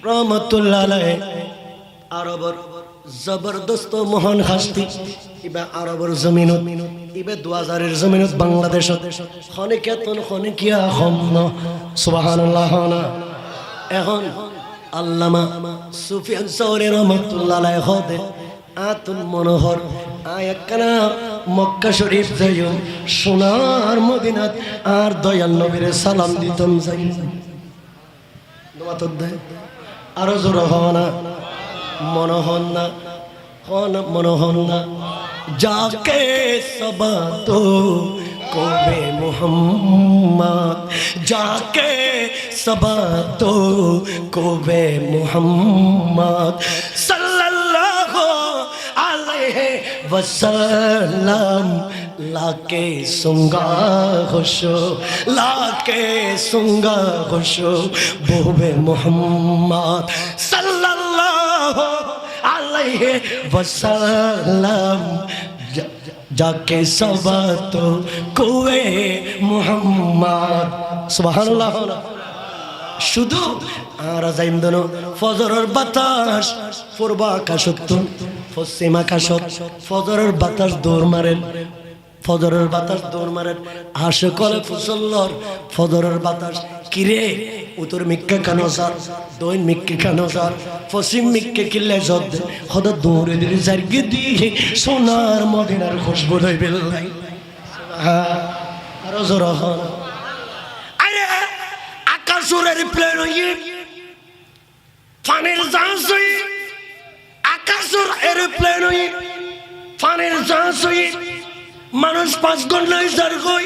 রহমাতুল্লাহ আলাইহি আরবর জবরদস্ত মহান হাস্তি ইবা আরবর জমিনত ইবা 2000 এর জমিনত বাংলাদেশত খনিকাতন খনিকিয়া খম্ন। সুবহানাল্লাহ। না এখন আল্লামা সুফিয়ান সাউরি রহমাতুল্লাহ আলাইহি হদে আতুল মনোহর আয়াকানা মক্কা শরীফ যাইও সোনার মদিনাত আর দয়াল নবীর সালাম দিতম যাই দোয়াত দেয় আর জোর হনা মনোহন না হন মনোহন না যাকে সবাতো কোবে মুহাম্মদ, যাকে সবাতো কোবে মুহাম্মদ সাল্লাল্লাহু আলাইহি ওয়াসাল্লাম। লাকে সুঙ্গা খুশো, লাকে সুঙ্গা খুশো বোবে মুহাম্মদ সাল্লাল্লাহু আলাইহি ওয়াসাল্লাম। যাকে সবাতো কোয়ে মুহাম্মদ। সুবহানাল্লাহ। শুধু আর যাইমদন ফজরের বাতাস পূর্ব আকাশত পশ্চিম আকাশত ফজরের বাতাস দৌড় মারেন, ফজরের বাতাস দৌড় মারেন হাসে কলে ফুসল্লর ফজরের বাতাস কিরে উত্তর মিক্কা কানসার দৈন মিক্কে কানসার পশ্চিম মিক্কে কিল্লে জদ হদা দৌড়ে দিলে জার্গে দিয়ে সোনার মদিনার খুশবু লই বেলাই। আরো জোর হন আরে আকাশ আকাশের এরোপ্লেন হয়ে পানির জাহাজ হয়ে আকাশের এরোপ্লেন হয়ে পানির জাহাজ হয়ে মানুষ 5 ঘন্টায় জার্গই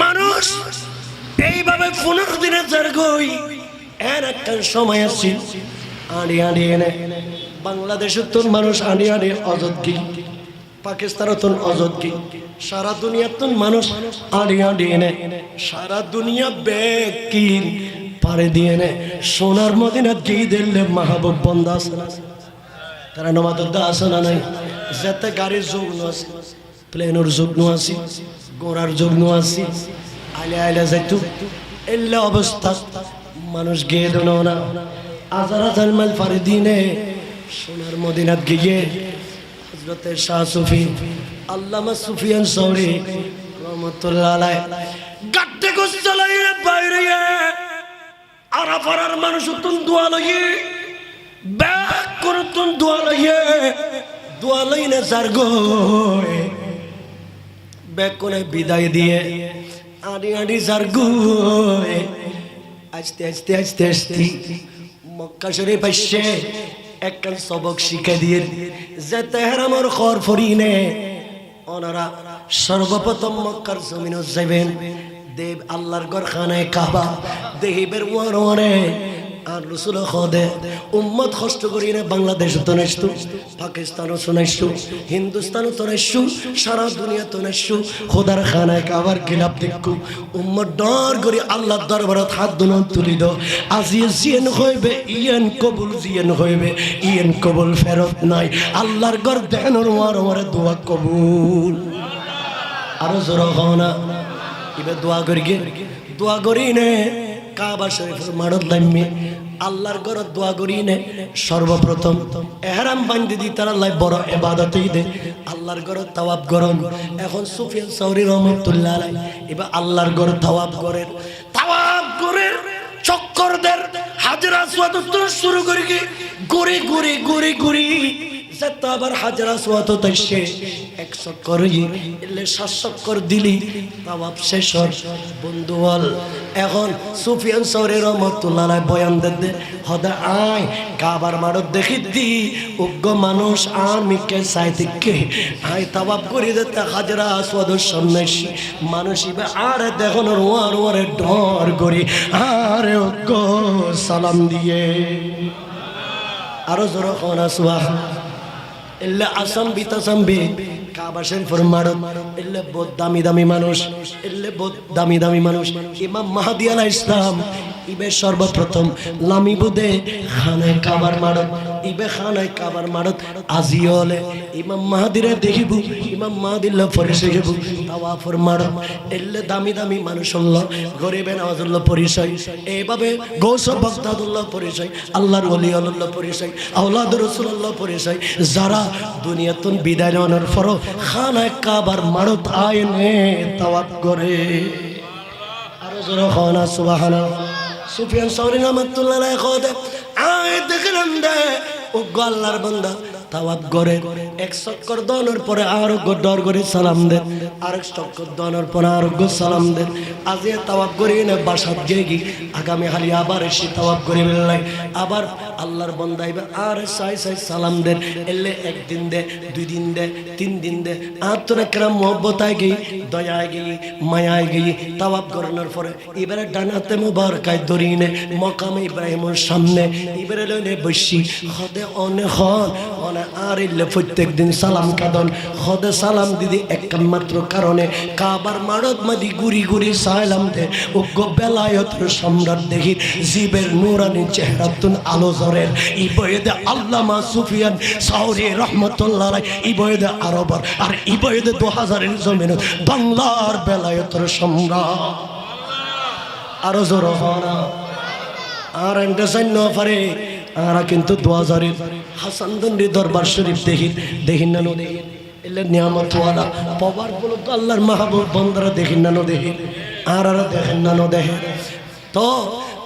মানুষ এইভাবে 15 দিনে জার্গই এর একটা সময় আছে আড়ি আড়ি এনে বাংলাদেশের তোর মানুষ আড়ি আড়ি অযোধ্যী পাকিস্তানের তোর অযোধ্যী সারা দুনিয়ার তোর মানুষ আড়ি আড়ি এনে সারা দুনিয়া ব্যাগ কিন পারে দিয়ে এনে সোনার মদিনা গিয়ে দিলে মাহবুব বন্ধ আছে না তারা নমাদুদ্দা আছে না নাই যেতে গাড়ির যোগ আছে প্লেনের যোগ আছে গোড়ার যোগ আছে আইলে আইলে যাইতো এলে অবস্থা মানুষ গিয়ে দিল না হাজার হাজার মাইল পাড়ি দিনে সোনার মদিনাত গিয়ে হযরতে শাহ সুফি আল্লামা সুফিয়ান সৌরি রহমাতুল্লাহ আলাইহি গাট্টে গোস চালাইয়ে বাইরে আরাফারার মানুষ তুন দোয়া লইয়ে ব্যাক করে তুন দোয়া লইয়ে দোয়া লইনে জারগো ব্যাক করে বিদায় দিয়ে আড়ি আড়ি জারগো আস্তে আস্তে আস্তে আস্তে মক্কা শরীফ আসছে একটা সবক শিখে দিয়ে যেতে হেরামর খর ফরিনে ওনারা সর্বপ্রথম মক্কার জমিনে যাবেন দেব আল্লাহর ঘর খানায় কাবা দেহিবের ওয়ারে আর রাসূল খোদে উম্মত কষ্ট করি না বাংলাদেশ তো নষ্ট পাকিস্তানও শুনাইছো হিন্দুস্তানও তো নষ্ট সারা দুনিয়া তো নষ্ট খোদার খানায় কাবার খিলাফ দেখো উম্মত ডর করে আল্লাহর দরবারত হাত দুনো তুলি দাও আজিয়ে জিয়েন হইবে ইয়েন কবুল জিয়েন হইবে ইয়েন কবুল ফেরত নাই আল্লাহর ঘর দেনর ওয়ারে দোয়া কবুল আরো জোর হওনা ইবে দোয়া করি নে কাবা শরীফের মারত লাইমে আল্লাহর ঘর দোয়া করি নে সর্বপ্রথম ইহরাম বান্ধি দি তার আল্লাহ বড় ইবাদতই দে আল্লাহর ঘর তাওয়াব করন এখন সুফিয়ান সৌরি রহমাতুল্লাহ আলাইহি এবার আল্লাহর ঘর তাওয়াব করে চক্কর দের হাজর আসওয়াদ শুরু করি ঘুরি যেটা আবার হাজরা সোয়াত তাইছে 1 চক্কর এলে 7 চক্কর দিলি তাওয়াব শেষ বন্ধু বল এখন সুফিয়ান সৌরি রহমাতুল্লাহ আলাইহি বয়ান দে হদা আয় কাবার মারত দেখি দি উগ্গ মানুষ আর মিকে সাইতিকে আয় তাওয়াব করি দিতে হাজরা আসওয়াদের সামনে মানুষ ইবে আর দেখুন ওয়ারে ডর করি আরে উগ্গ সালাম দিয়ে আরো জোরে কোন সুবহান এলে আসাম বিতাসাম বে কাবা শরীফের মারত এলে বহুত দামি মানুষ ইমাম মাহদি আলাইহিস সালাম ইবে সর্বপ্রথম লামিবুদে খানায় কাবার মারত ইবে খানায় কাবার মারত আজিওলে ইমাম মাহদিরে দেখিব ইমাম মাহদিল্লাহ পরিচয় দেব তাওয়াফর মারত এলে দামি মানুষ আল্লাহ গরিবে নওয়াজুল্লাহ পরিচয় এইভাবে গৌস বাগদাদুল্লাহ পরিচয় আল্লাহর ওলি আল্লাহ পরিচয় আওলাদ রাসূলুল্লাহ পরিচয় যারা দুনিয়াতুন বিদায় নেওয়ার পর খানায় কাবার মারত আইনে তাওয়াফ করে আরো জোরে খানা সুবহানাল্লাহ সুফিয়ান সৌরি রহমাতুল্লাহ আলাইহি খোদে আয় দেখলাম দে ও আল্লাহর বান্দা তাওয়াব করে 1 চক্কর দনের পরে আর ডর করে সালাম দেন আরেক চক্কর দনের পরে আর সালাম দেন আজি তাওয়াব করি না বাসাত গেগি আগামী হালি আবার এসে তাওয়াব করি বেলাই আবার আল্লাহর বান্দা এবার আর সাই সালাম দেন এলে একদিন দে 2 দিন দে 3 দিন দে আতরে کرام মোহব্বত আই গই দয়া আই গই মায়া আই গই তাওয়াব করানোর পরে এবারে ডানাতে মুবারকায় দরিনে মাকামে ইব্রাহিমের সামনে এবারে লইনে বসি খদে অনে খন আর ইল্লে প্রত্যেক দিন সালাম কাদন খদে সালাম দিদি একমাত্র কারণে কাবার মারত মাদি গুরি সালাম দে ও বেলায়েতের সম্রাট দেখি জিবের নূরানি চেহারাতুন আলো জরের ইবয়েদে আল্লামা সুফিয়ান সৌরি রহমাতুল্লাহ আলাইহি ইবয়েদে আরবার আর ইবয়েদে 2000 এর জমিন বাংলার বেলায়েতের সম্রাট আরো জোর হনা আর এন্ডাসাইন ন পারে আর কিন্তু 2000 এর হাসান দন্ডি দরবার শরীফ দেখিন না দেখি এলে নিয়ামত ওয়ালা পাওয়ার বলো তো আল্লাহর মাহবুব বান্দারা দেখিন না দেখি আর দেখেন না দেখে তো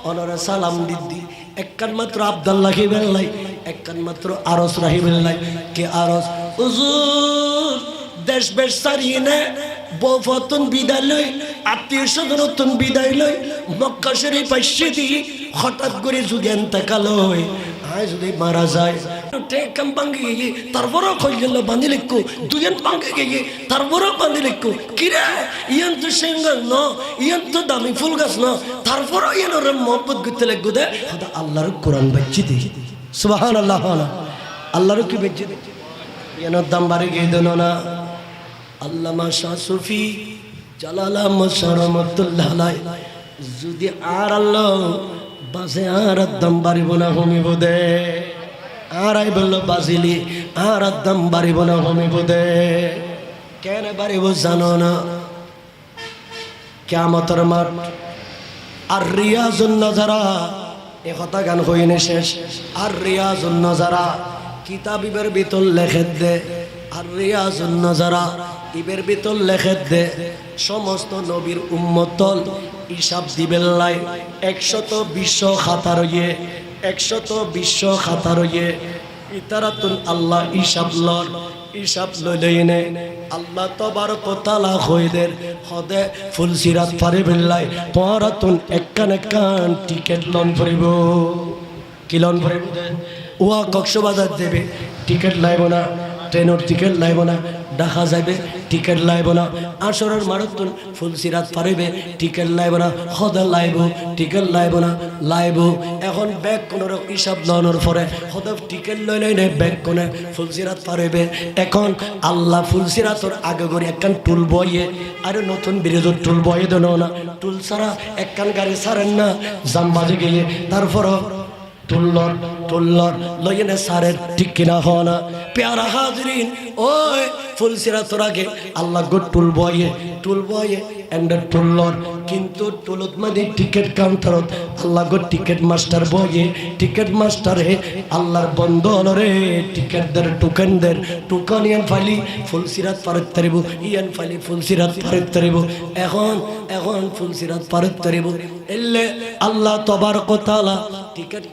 ওনারা সালাম দিদি একখান মাত্র আব্দুল্লাহ হিবেল্লাই একখান মাত্র আরস রাহিবেল্লাই কে আরস হুজুর দেশ বেশ সারিয়ে নে বফতন বিদালয় আত্মীয় স্বজন তুন বিদায় লই মক্কা শরীফ পাইছে দি হঠাৎ করে যদি এন্তেকাল হয় আয় যদি মারা যায় টেকাম ভাঙ্গি গিয়ে তারপরও খোঁজ বান্ধি লিখো দুজন ভাঙ্গি গিয়ে তারপরও বান্ধি লিখো কিরে ইয়ান তো সিঙ্গল ন ইয়ান তো দামি ফুল গাছ ন তারপরও ইয়ান ওর মহব্বত করতে লাগবো দে আল্লাহর কোরআন বাচ্চি দি সুবহানাল্লাহ আল্লাহর কি বাচ্চি দি ইয়ানোর দাম বাড়ি গিয়ে দেন না আল্লামা শাহ সুফি জালালা মশরমতুল্লাহ আলাই যদি আর আল্লাহ বাসে আর দাম বাড়িব না হমিব দে আর আই বললো বাজিলি আর দাম বাড়িব না হমিব দে কেন বাড়িব জানো না কিয়ামতের মাঠ আর রিয়াজুন নাজারা এ কথা গান হইনে শেষ আর রিয়াজুন নাজারা কিতাবিবের ভিতর লেখে দে আর রিয়াজুন নাজারা ইবের ভিতর লেখে দে সমস্ত নবীর উম্মতল হিসাব দিবেন লাই 120 খাতা রয়ে 120 খাতা রয়ে ইতারাতুন আল্লাহ হিসাব লইলে আল্লাহ তবারক ওয়া তাআলা হইদের হদে ফুলসিরাত পারে বিল্লাই পরাতুন একখান টিকেট লন পড়িব কি লন পড়িব ওয়া কক্সবাজার দেবে টিকেট লাইব না ট্রেনের টিকেট লাইব না দেখা যাবে টিকেট লাইব না আসরের মারাত্মন ফুলসিরাত পারিবে টিকেট লাইব না হদা লাইব টিকেট লাইব না লাইব এখন ব্যাগ কোন হিসাব লওয়ার পরে হদা টিকেট লইলে ব্যাগ কোনে ফুলসিরাত পারিবে এখন আল্লাহ ফুলসিরাতর আগে করে একখান টুল বইয়ে আর নতুন ব্রিজের টুল বইয়ে দেন না টুল ছাড়া একখান গাড়ি ছাড়েন না জামবাজে গিয়ে তারপর টুল্লর লইনে সারের ঠিক কিনা হনা প্যারা হাজরিন ওই ফুলসিরাতর আগে আল্লাহ গো টুল বয়ে এন্ড টুল্লর কিন্তু টুলত মানে টিকেট কাউন্টারত আল্লাহ গো টিকেট মাস্টার বয়ে টিকেট মাস্টার হে আল্লাহর বন্ধন রে টিকেটদের টুকান ইয়ান ফাইলি ফুলসিরাত পারত তারিব ইয়ান ফাইলি ফুলসিরাত পারত তারিব এখন ফুলসিরাত পারত তারিব এলে আল্লাহ তবারক ওয়া তাআলা টিকেট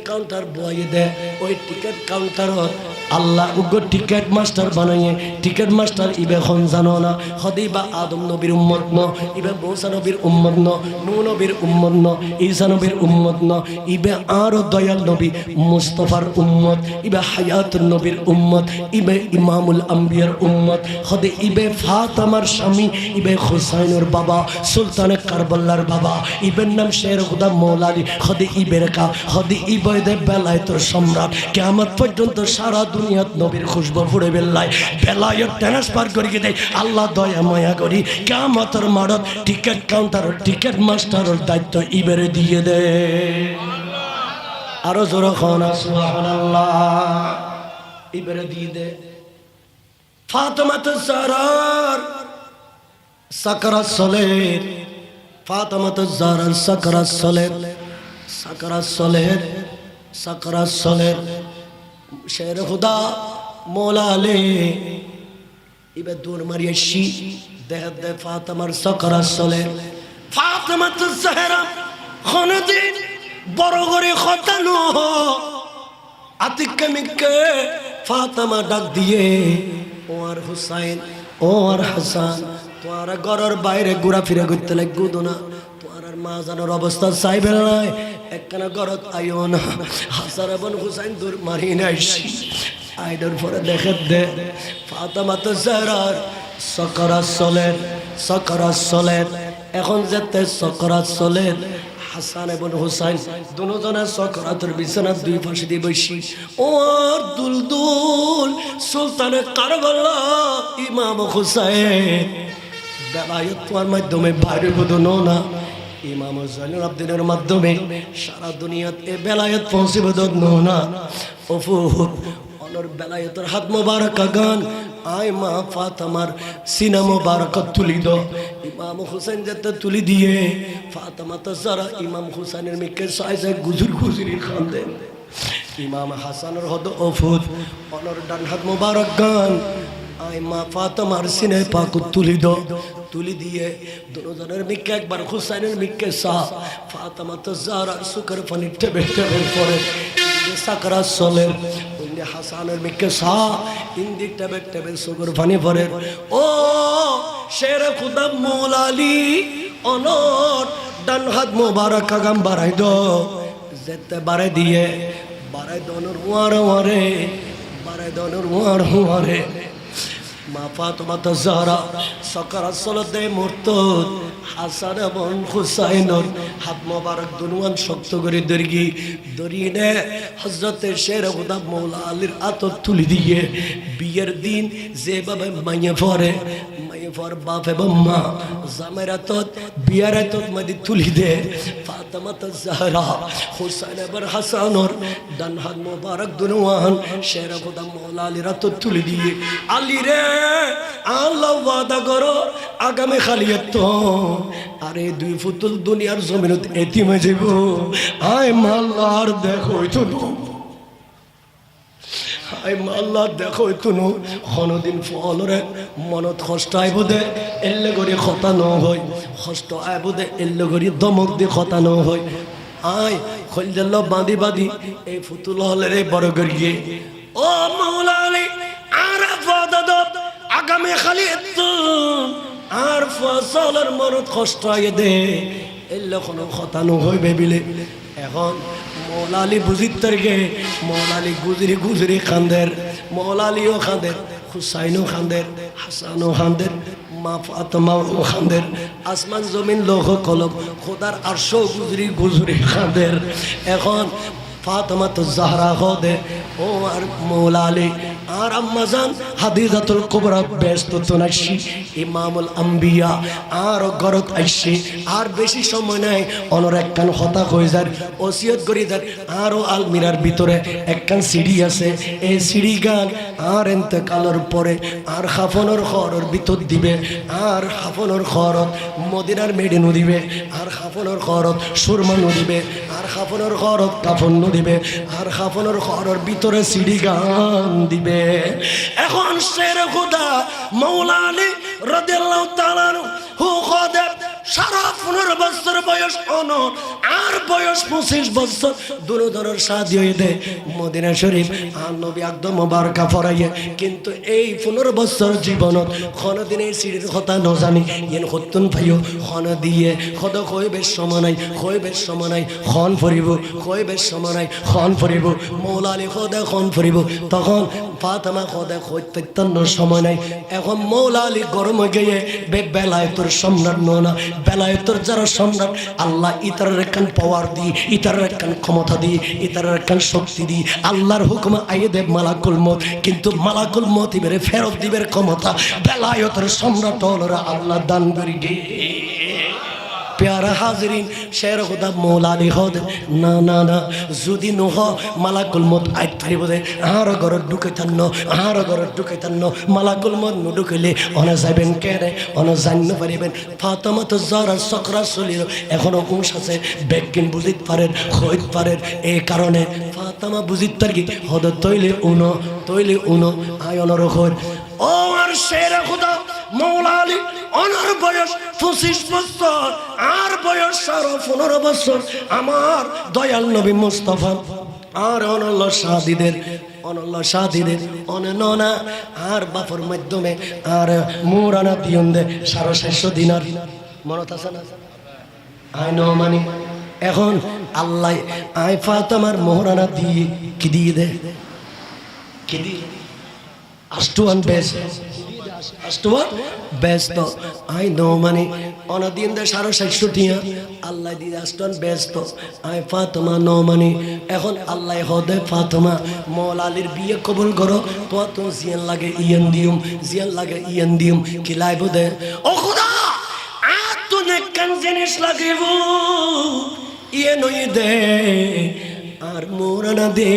কাউন্টার বয়ে দে ওই টিকেট কাউন্টারত আল্লাহ উগ্র টিকেট মাস্টার বানাইয়ে টিকেট মাস্টার ইবে খন জানো না হদিবা আদম নবীর উম্মত ন ইবে মূসা নবীর উম্মত ন নূহ নবীর উম্মত ন ঈসা নবীর উম্মত ন ইবে আর দয়াল নবী মুস্তাফার উম্মত ইবে হায়াতুন নবীর উম্মত ইবে ইমামুল আম্বিয়ার উম্মত হদে ইবে ফাতেমার স্বামী ইবে হুসাইনের বাবা সুলতানে কারবালার বাবা ইবের নাম শের খুদা মৌলালী হদে ইবের কা হদে ইবদে বেলায়েতের সম্রাট কিয়ামত পর্যন্ত সারা দুনিয়াত নবীর খুশবু ফুড়ে বেল্লাই বেলায়েত ট্রান্সফার করি দেয় আল্লাহ দয়া মায়া করি কিয়ামতের মাঠত টিকেট কাউন্টার টিকেট মাস্টারের দায়িত্ব ইবেরে দিয়ে দে আরো জোরে খানা সুবহানাল্লাহ ইবেরে দিয়ে দে ফাতেমাতুজ জাহরার সাকরাত সলের ফাতেমাতুজ জাহরার সাকরাত সলের শের খুদা মৌলা আলী ইবে দূর মারিয়াছি দেহ দে ফাতেমার সাকরাত সলের ফাতেমাতুজ জাহরা খনদিন বড় করে খতানো আতিককে মিককে ফাতেমা ডাক দিয়ে ও আর হুসাইন ও আর হাসান তোরা ঘরের বাইরে ঘোরাফেরা করতে লাগবো না তোর মা জানোর অবস্থা চাইবে নাই একখানা ঘরত আইও না হাসান এবং হুসাইন দূর মারি নাইছি আইডার পরে দেখে দে ফাতেমাতুজ জাহরার সাকরাত সলের এখন যেতে সাকরাত সলের হাসান এবং হুসাইন দুজনের সাকরাতের বিছানার দুই পাশে দিয়ে বসি ও দুলদুল সুলতানে কারবালা ইমাম হুসাইন বেলায়েত তোমার মাধ্যমে বাইরে বোধনো না ইমাম জাইনুল আবদিনের মাধ্যমে সারা দুনিয়াত এ বেলায়েত পৌঁছিব দনো না ওফুর অনর বেলায়েতের হাত মোবারক গান আয় মা ফাতেমার সিনা মোবারক তুলি দো ইমাম হুসাইন যেতে তুলি দিয়ে ফাতেমাতুজ জাহরা ইমাম হুসাইনের মিকে সাইজে গুজুরি খান দেন ইমাম হাসানের হদ ওফুদ অনর ডান হাত মোবারক গান আয় মা ফাতেমার সিনে পাক তুলি দিয়ে দুজনের মিকে একবার হুসাইনের মিকে সা ফাতেমাতুজ জাহরা সুকের পানি টেবে পড়ে সাকরাত চলে ইন্দি হাসানের মিকে সা ইন্দি টেবে টেবে সুগুর পানি পড়ে ও শের খুদা মৌলা আলী অনর ডান হাত মোবারক কাগাম বাড়াই দো যেতে বাড়াই দিয়ে বাড়াই দনর ওয়ার ওয়ারে বাড়াই দনর ওয়ার ওয়ারে মা ফাতেমা জাহরা সাকরাত চলতে মুরতদ হাসান এবং হুসাইনের হাত মোবারক দুনুয়ান শক্ত করে দরিয়ে হযরতে শের খুদা মৌলা আলীর আতর তুলি দিয়ে বিয়ের দিন যেভাবে মাইয়ে পড়ে ফর বাপ এবং মা জামেরাত বিয়ারাত মদি তুলি দে ফাতেমা জাহরা হুসাইন এবং হাসানর ডান হাত মোবারক দুনুয়ান শের খুদা মৌলা আলীর আতর তুলি দিয়ে আলী রে আল্লাহ ওয়াদা করো আগামী খালিয়ত আরে দুই ফুতুল দুনিয়ার জমিনত এতিম হয়ে যাব আয় মাল্লার দেখো তো আই মাল্লা দেখো তুনু কোনদিন ফলরে মনত কষ্ট আইব দে এল্লে করে কথা ন হয় কষ্ট আইব দে এল্লে করে দমক দিয়ে কথা ন হয় আই খলজল বাঁধি বাঁধি এই ফুতুল হলে বড় করিয়ে ও মাওলা আলী আর ফাদাদ আগামী খালি আর ফসলের মনত কষ্ট আই দে এল্লে কোনো কথা ন হইবে বিলে এখন মৌলা আলী বুঝিত তারকে মৌলা আলী গুজরি গুজরি খান্দের মৌলা আলীও খান্দের হুসাইনও খান্দের হাসানও খান্দের মা ফাতেমাও খান্দের আসমান জমিন লোক কলম খোদার আরশো গুজরি গুজরি খান্দের এখন ফাতেমা জাহরা খোদে ও আর মৌলা আলী আর আম্মাজান হাদিজাতুল কুবরা ব্যস্ত তোনাশি ইমামুল আম্বিয়া আর গরত আইসি আর বেশি সময় নাই অনর একখান হতা হয়ে যার ওসিয়ত করি যার আরও আলমিরার ভিতরে একখান সিঁড়ি আছে এই সিঁড়ি গান আর এতেকালের পরে আর হাফনের খরর ভিতর দিবে আর হাফনের খরত মদিনার মেডিনু দিবে আর হাফনের খরত সুরমানু দিবে আর হাফনের খরত কাফন দিবে আর হাফনের খরর ভিতরে সিঁড়ি গান দিবে এখন শের খুদা মৌলা আলী রাদিয়াল্লাহু তাআলা হু খোদা সারা 15 বছর বয়স অনর আর বয়স 25 বছর দুরুদরের শাদী হয়ে দে মদিনা শরীফ আর নবী একদম মোবারকা ফরাইয়ে কিন্তু এই 15 বছর জীবনত কোনদিন এই সিঁড়ির কথা ন জানি ইন হতুন ভাইও খন দিয়ে খদ কইবের সমানাই কইবের সমানাই খন ফরিব কইবের সমানাই খন ফরিব মৌলা আলী খোদা খন ফরিব তখন ফাতেমা খোদা কইতেন সময় নাই এখন মৌলা আলী গরম হয়ে গিয়ে বেলায়েতের সম্রাট না বেলায়েতের যারা সম্রাট আল্লাহ ইতারের একখান পাওয়ার দি ইতারের একখান ক্ষমতা দি ইতারের একখান শক্তি দি আল্লাহর হুকুমে আইয়ে দেব মালাকুল মত কিন্তু মালাকুল মত ইবেরে ফেরত দিবের ক্ষমতা বেলায়েতের সম্রাট হলরা আল্লাহ দান করি গে প্যারা হাজরিন শের খুদা মৌলা আলী হদ না না না যদি নহ মালাকুল মত আইত পারিব দে আর ঘর ঢুকাইতান আর ঘর ঢুকাইতান মালাকুল মত ঢুকাইলে অনে যাইবেন কেরে অনে জানিন পারিবেন ফাতেমা জাহরা সাকরাত চলিল এখনো কোষ আছে বেগিন বুঝিত পারেন হইত পারেন এই কারণে ফাতেমা বুঝিত পারি হদ তৈলে উনো আয়নর হই ও আর শের খুদা মৌলা আলী অনর বয়স 25 বছর আর বয়স 15 বছর আমার দয়াল নবী মুস্তাফা আর অনল্য শাদিদের অননা আর বাপর মাধ্যমে আর মুরানা দিয়ন্দে 650 দিনার মনত আছে না আই নো মানি এখন আল্লাহ আই ফাতেমার মোহরানা দিয়ে কি দিয়ে দে কি দিয়ে আষ্টুয়ান বেশ আষ্টুয়ান ব্যস্ত আই নো মানে অনদিন দে 660 আল্লাহ দিয়ে আষ্টুয়ান ব্যস্ত আই ফাতেমা নো মানে এখন আল্লাহ হদে ফাতেমা মৌলা আলীর বিয়ে কবুল করো তো জিয়ান লাগে ইয়ান দিম কি লাইব দে ও খোদা আর তো নেকান জিনিস লাগিব ইয়ে নই দে আর মোরানা দে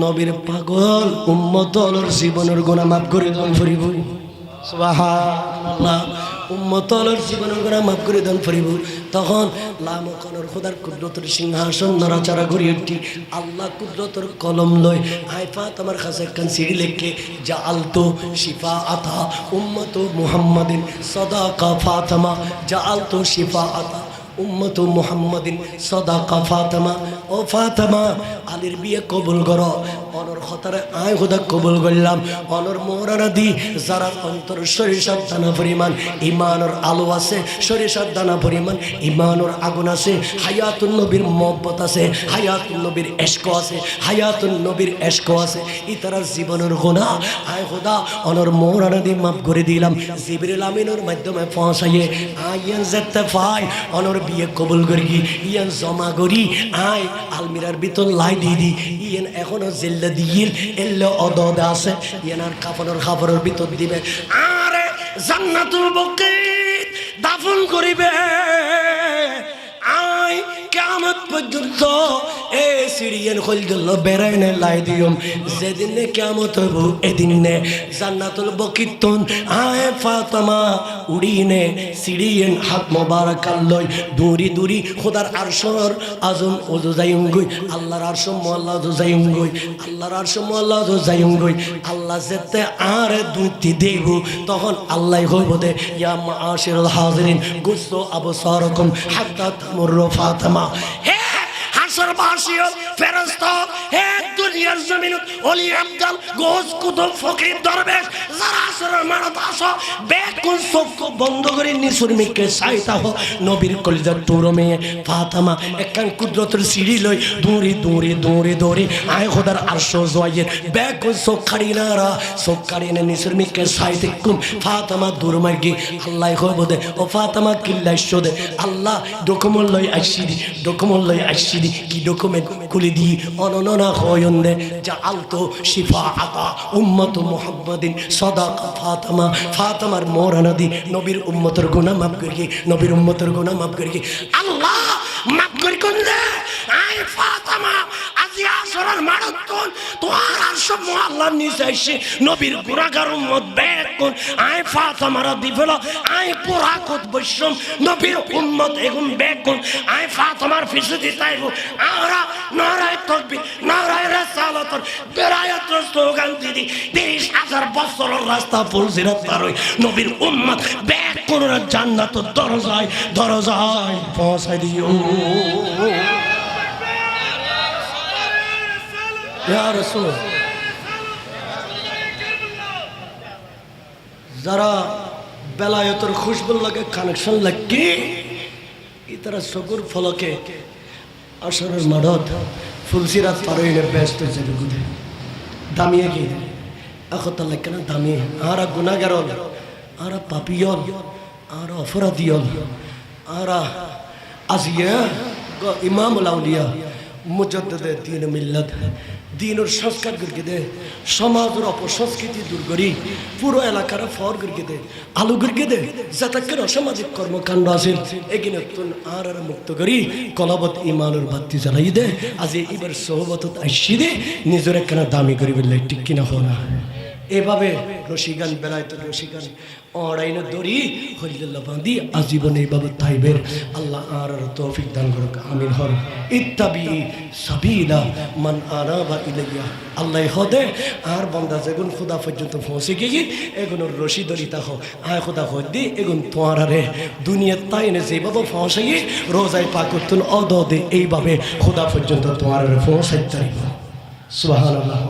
নবীর পাগল উম্মতর জীবনের গুনাহ মাফ করে দান ফরিব সুবহানাল্লাহ উম্মতর জীবনের গুনাহ মাফ করে দান ফরিব তখন লামকনের খোদার কুদরতের সিংহাসন নড়াচড়া করি একটি আল্লাহ কুদরতের কলম লয় আই ফাতেমার কাছে একখান সিঁড়ি লেখে জাআলতু শিফাআতা উম্মত মুহাম্মাদিন সাদাকা ফাতেমা জাআলতু শিফাআতা উম্মত মুহাম্মাদিন সাদাকা ফাতেমা ও ফাতেমা আলীর বিয়ে কবুল করো অনর খতারে আয় খোদা কবুল করলাম অনর মোহরানা দি যারা অন্তর সরিষার দানা পরিমাণ ইমানের আলো আছে সরিষার দানা পরিমাণ ইমানের আগুন আছে হায়াতুন নবীর মহব্বত আছে হায়াতুন নবীর এশক আছে হায়াতুন নবীর এশক আছে ইতারার জীবনের গুনাহ আয় খোদা অনর মোহরানা দি মাফ করে দিলাম জিবরিল আমিনের মাধ্যমে পৌঁছাইয়ে আইয়ান যেতে পাই অনর বিয়ে কবুল করি ইয়ান জমা করি আয় আলমিরার ভিতর লাই দিয়ে দি ইয়ান এখনো জিল্লা দিল এল্লে অদদ আছে ইয়ান আর কাপড়ের ভিতর দিবে আরে জান্নাতুল বকিত দাফন করিবে আয় কিয়ামত পর্যন্ত এ সিরিয়ান খলদুল বেরাইনে লাই দিম যেদিন কিয়ামত হইব এদিন নে জান্নাতুল বকিতুন আয় ফাতেমা উড়িনে সিরিয়ান হাত মোবারক লই দূরি দূরি খোদার আরশর আজম ওজো যাইঙ্গই আল্লাহর আরশ মোল্লা ওজো যাইঙ্গই আল্লাহর আরশ মোল্লা ওজো যাইঙ্গই আল্লাহ যেতে আর দুইটি দেব তখন আল্লাহ হইব দে ইয়া মাআশিরুল হাজিরিন গুসু আবসারকুম হাত্তা তামুরু ফাতেমা হে হাসর বাসিও ফেরেশতা হে দুনিয়ার জমিন ওলি আব্দাল গোস কুতুব ফকির দরবেশ যারা আসরের মানত আসো বেকুল চোখ বন্ধ করে নিসুর মিকে চাইতা হো নবীর কলিজার টুরো মেয়ে ফাতেমা একখান কুদরতের সিঁড়ি লই দৌড়ি দৌড়ি দৌড়ি দৌড়ি আয় খোদার আরশ জয়ের বেকুল চোখ খাড়িনারা চোখ খাড়িনে নিসুর মিকে চাইতে কুম ফাতেমা দূর মার্গি আল্লাহ হইব দে ও ফাতেমা কিল্লাইশ দে আল্লাহ ডকুমেন্ট লই আইসিদি কি ডকুমেন্ট খুলে দি অননা হয়ন্দে যা আলতো শিফাআতা উম্মত মুহাম্মাদিন সাদাকা ফাতেমা ফাতেমার মোরানা দি নবীর উম্মতের গুনাহ মাফ করি নবীর উম্মতের গুনাহ মাফ করি আল্লাহ মাফ করি কোন দে আই ফাতেমা আজি আসরের মারাত্মক তোর আরশ মোল্লার নিচে এসে নবীর গুনাহগার উম্মত বেক কোন আই ফাতেমারা দিফেলা আই পুরা কত বৈষম নবীর উম্মত এগুন বেক কোন আই ফাতেমার ফিসে দিতাইবো আমরা নারায়ে তাকবীর নারায়ে রিসালাতের বেরায়াতের স্লোগান দিদি ৩০,০০০ বছরের রাস্তা ফুলসিরাত পার হই নবীর উম্মত বেক কোন জান্নাতের দরজায় পৌঁছাই দিও ইয়া রাসূল যারা বেলায়েতের খুশবুর লাগে কানেকশন লাগে ইতারা সগুর ফলকে আসরের মাঠত ফুলসিরাত পারইনে ব্যস্ত যাবে গুদে দামিয়ে কি এখন লাগে না দামিয়ে আরা গুনাহগার আরা পাপিয়ল আরা অপরাধীয়ল আরা আজিয়া ইমামুল আউলিয়া মুজাদ্দিদে দ্বীন মিল্লাত দিনের সংস্কার করকে দে সমাজের অপসংস্কৃতি দূর করি পুরো এলাকার ফর করকে দে আলু করকে দে যাতে অসামাজিক কর্মকাণ্ড আছে এগিয়ে আর মুক্ত করি কলাবত ইমানের বাতি জ্বালাই দে আজ এবার সহবত আইসি দে নিজের একখানা দামি করি বললে ঠিক কিনা হো না এভাবে রশিগান বেলায়ত রশিগান অড়াইনে দড়ি হলিল্লাহ বাঁধি আজীবন এইভাবে তাইবের আল্লাহ আর তৌফিক দান করুক আমিন হর ইত্তাবি সাবিলা মান আনাবা ইলাইয়া আল্লাহ হদে আর বান্দা যেগুন খুদা পর্যন্ত পৌঁছে গিয়ে এগুলোর রশি দড়িতা হো আয় খুদা হদ্দি এগুন তোয়ারে দুনিয়ার তাইনে যেভাবে পৌঁছে গিয়ে রোজায় পাকুতুন অদদে এইভাবে খুদা পর্যন্ত তোয়ারে পৌঁছাইতে পারিব সুবহানাল্লাহ।